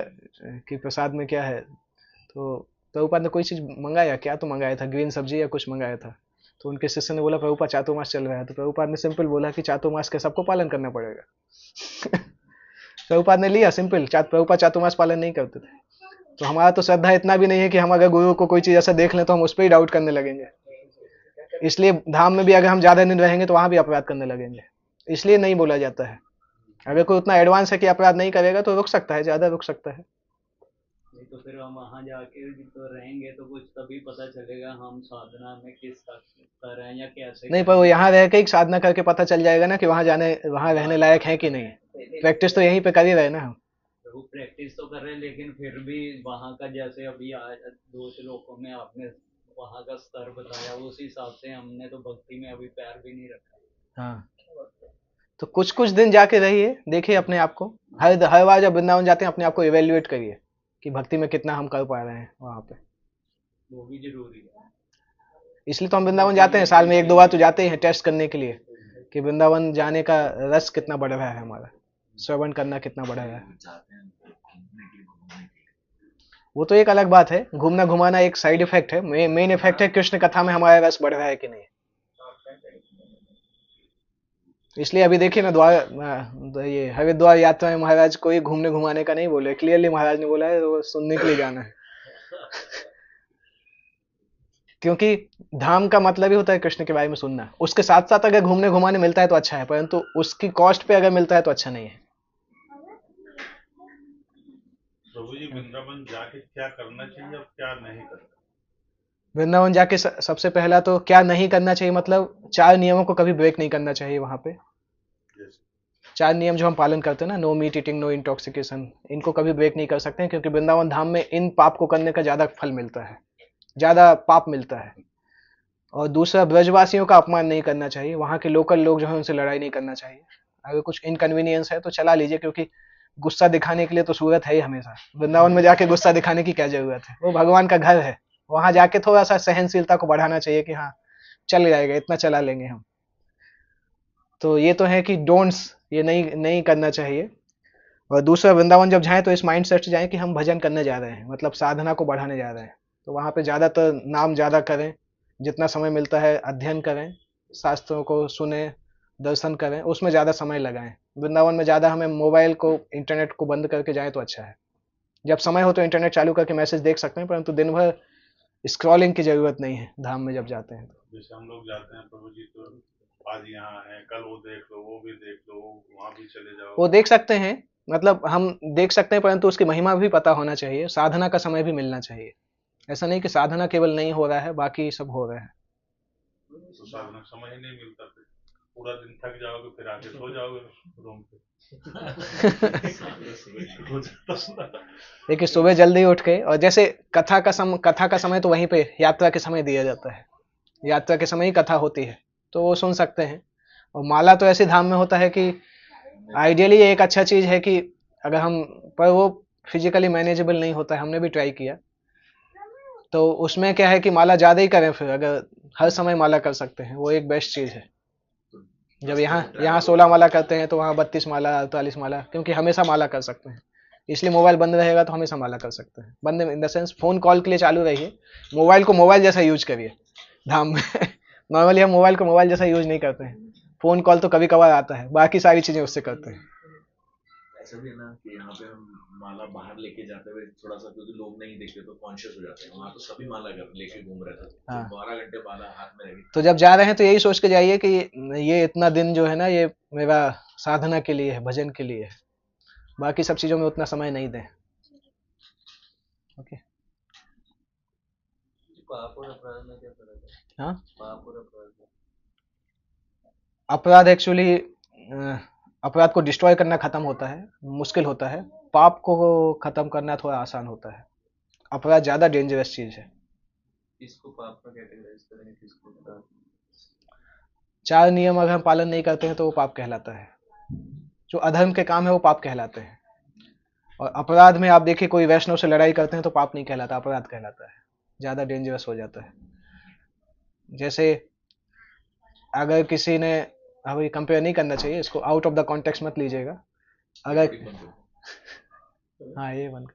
कि प्रसाद में क्या है, तो प्रभुपाद ने कोई चीज मंगाया, क्या तो मंगाया था, ग्रीन सब्जी या कुछ मंगाया था। तो उनके शिष्य ने बोला प्रभुपाद चातुर्मास चल रहा है, तो प्रभुपाद ने सिंपल बोला कि चातुर्मास के सबको पालन करना पड़ेगा। प्रभुपाद ने लिया सिंपल, प्रभुपाद चातुर्मास पालन नहीं करते थे। तो हमारा तो श्रद्धा इतना भी नहीं है कि हम अगर गुरु को कोई चीज ऐसा देख लें तो हम उस पर ही डाउट करने लगेंगे। इसलिए धाम में भी अगर हम ज्यादा दिन रहेंगे तो वहां भी अपराध करने लगेंगे, इसलिए नहीं बोला जाता है। अगर कोई उतना एडवांस है कि अपराध नहीं करेगा तो रुक सकता है, ज्यादा रुक सकता है। नहीं तो फिर हम वहां जाके तो रहेंगे तो कुछ तभी पता चलेगा हम साधना में किस कर रहे हैं या कैसे। नहीं, पर वो यहाँ रह के साधना करके पता चल जाएगा ना कि वहां रहने लायक है कि नहीं। प्रैक्टिस तो यहीं पे कर ही रहे ना हम। वो प्रैक्टिस तो कर रहे हैं लेकिन फिर भी वहां का जैसे अभी 2 श्लोकों में आपने वहाँ का स्तर बताया, उस हिसाब से हमने तो भक्ति में अभी पैर भी नहीं रखा। हाँ, तो कुछ कुछ दिन जाके रहिए, देखिए अपने आप को, हर बार जब वृंदावन जाते हैं अपने आप को इवेल्युएट करिए कि भक्ति में कितना हम कर पा रहे हैं वहाँ पे। वो भी जरूरी है। इसलिए तो हम वृंदावन जाते हैं, साल में 1-2 बार तो जाते हैं टेस्ट करने के लिए कि वृंदावन जाने का रस कितना बढ़ रहा है, हमारा श्रवण करना कितना बढ़ रहा है। जाते हैं घूमने के लिए। वो तो एक अलग बात है, घूमना घुमाना एक साइड इफेक्ट है, मेन इफेक्ट है कृष्ण कथा में हमारा रस बढ़ रहा है कि नहीं। इसलिए अभी देखिए ना, ये हरिद्वार यात्रा में महाराज कोई घूमने घुमाने का नहीं बोले, क्लियरली महाराज ने बोला है वो सुनने के लिए जाना है। क्योंकि धाम का मतलब ही होता है कृष्ण के बारे में सुनना, उसके साथ साथ अगर घूमने घुमाने मिलता है तो अच्छा है, परंतु उसकी कॉस्ट पे अगर मिलता है तो अच्छा नहीं है। प्रभु जी, वृंदावन जाके क्या करना चाहिए और क्या नहीं करना? वृंदावन जाके सबसे पहला तो क्या नहीं करना चाहिए, मतलब 4 नियमों को कभी ब्रेक नहीं करना चाहिए वहां पे। 4 नियम जो हम पालन करते हैं ना, no meat eating, no intoxication, इनको कभी ब्रेक नहीं कर सकते हैं, क्योंकि वृंदावन धाम में इन पाप को करने का ज्यादा फल मिलता है, ज्यादा पाप मिलता है। और दूसरा, ब्रजवासियों का अपमान नहीं करना चाहिए, वहां के लोकल लोग जो है उनसे लड़ाई नहीं करना चाहिए। अगर कुछ इनकन्वीनियंस है तो चला लीजिए, क्योंकि गुस्सा दिखाने के लिए तो सूरत है ही हमेशा, वृंदावन में जाके गुस्सा दिखाने की क्या जरूरत है, वो भगवान का घर है। वहां जाके थोड़ा सा सहनशीलता को बढ़ाना चाहिए कि हाँ चल जाएगा, इतना चला लेंगे हम। तो ये तो है कि डोंट्स, ये नहीं नहीं करना चाहिए। और दूसरा, वृंदावन जब जाएं तो इस माइंड सेट से जाएं कि हम भजन करने जा रहे हैं, मतलब साधना को बढ़ाने जा रहे हैं। तो वहां पे ज्यादातर नाम ज्यादा करें, जितना समय मिलता है अध्ययन करें, शास्त्रों को सुने, दर्शन करें, उसमें ज्यादा समय लगाएं। वृंदावन में ज्यादा हमें मोबाइल को, इंटरनेट को बंद करके जाए तो अच्छा है। जब समय हो तो इंटरनेट चालू करके मैसेज देख सकते हैं, परंतु दिन भर स्क्रॉलिंग की जरूरत नहीं है धाम में जब जाते हैं तो। जैसे हम लोग जाते हैं प्रभु जी, तो आज यहाँ है, कल वो देख लो, वो भी देख लो, वहां भी चले जाओ। वो देख सकते हैं, मतलब हम देख सकते हैं, परंतु उसकी महिमा भी पता होना चाहिए, साधना का समय भी मिलना चाहिए। ऐसा नहीं कि साधना केवल नहीं हो रहा है, बाकी सब हो रहा है। तो साधना समय ही नहीं मिलता, फिर पूरा दिन थक जाओगे, फिर आके सो जाओगे रूम पे। देखिए, सुबह जल्दी उठ के, और जैसे कथा का समय तो वहीं पे यात्रा के समय दिया जाता है, यात्रा के समय ही कथा होती है, तो वो सुन सकते हैं। और माला तो ऐसे धाम में होता है कि आइडियली एक अच्छा चीज है कि अगर हम, पर वो फिजिकली मैनेजेबल नहीं होता है, हमने भी ट्राई किया। तो उसमें क्या है कि माला ज्यादा ही करें, फिर अगर हर समय माला कर सकते हैं वो एक बेस्ट चीज है। जब यहाँ 16 माला करते हैं तो वहाँ 32 माला, 48 माला, क्योंकि हमेशा माला कर सकते हैं। इसलिए मोबाइल बंद रहेगा तो हमेशा माला कर सकते हैं। बंद in the sense phone call के लिए चालू रहिए, मोबाइल को मोबाइल जैसा यूज करिए धाम में। नॉर्मली हम मोबाइल को मोबाइल जैसा यूज नहीं करते हैं, फोन कॉल तो कभी कभार आता है, बाकी सारी चीजें उससे करते हैं। ऐसा भी है ना कि यहाँ पे हम माला बाहर लेके जाते हुए थोड़ा सा, क्योंकि लोग नहीं देखते तो कॉन्शियस हो जाते हैं, वहाँ तो सभी माला लेके घूम रहे थे, हाँ। 12 घंटे माला हाथ में रहेगी। तो जब जा रहे हैं तो यही सोच के जाइए कि ये इतना दिन जो है ना, ये मेरा साधना के लिए है, भजन के लिए है, बाकी सब चीजों में उतना समय नहीं दें। ओके। पाप और अपराध में क्या फर्क है? हाँ, पाप और अपराध में अपराध एक्चुअली, अपराध को डिस्ट्रॉय करना खत्म होता है, मुश्किल होता है। पाप को खत्म करना थोड़ा आसान होता है। अपराध ज्यादा डेंजरस चीज है। किसको पाप में कैटेगराइज करेंगे, किसको अपराध? 4 नियम अगर हम पालन नहीं करते हैं तो वो पाप कहलाता है। जो अधर्म के काम है वो पाप कहलाते हैं। और अपराध में आप देखिए, कोई वैष्णव से लड़ाई करते हैं तो पाप नहीं कहलाता, अपराध कहलाता है, ज्यादा डेंजरस हो जाता है। जैसे अगर किसी ने, अब ये कंपेयर नहीं करना चाहिए, इसको आउट ऑफ द कॉन्टेक्स्ट मत लीजिएगा। अगर हाँ, ये बंद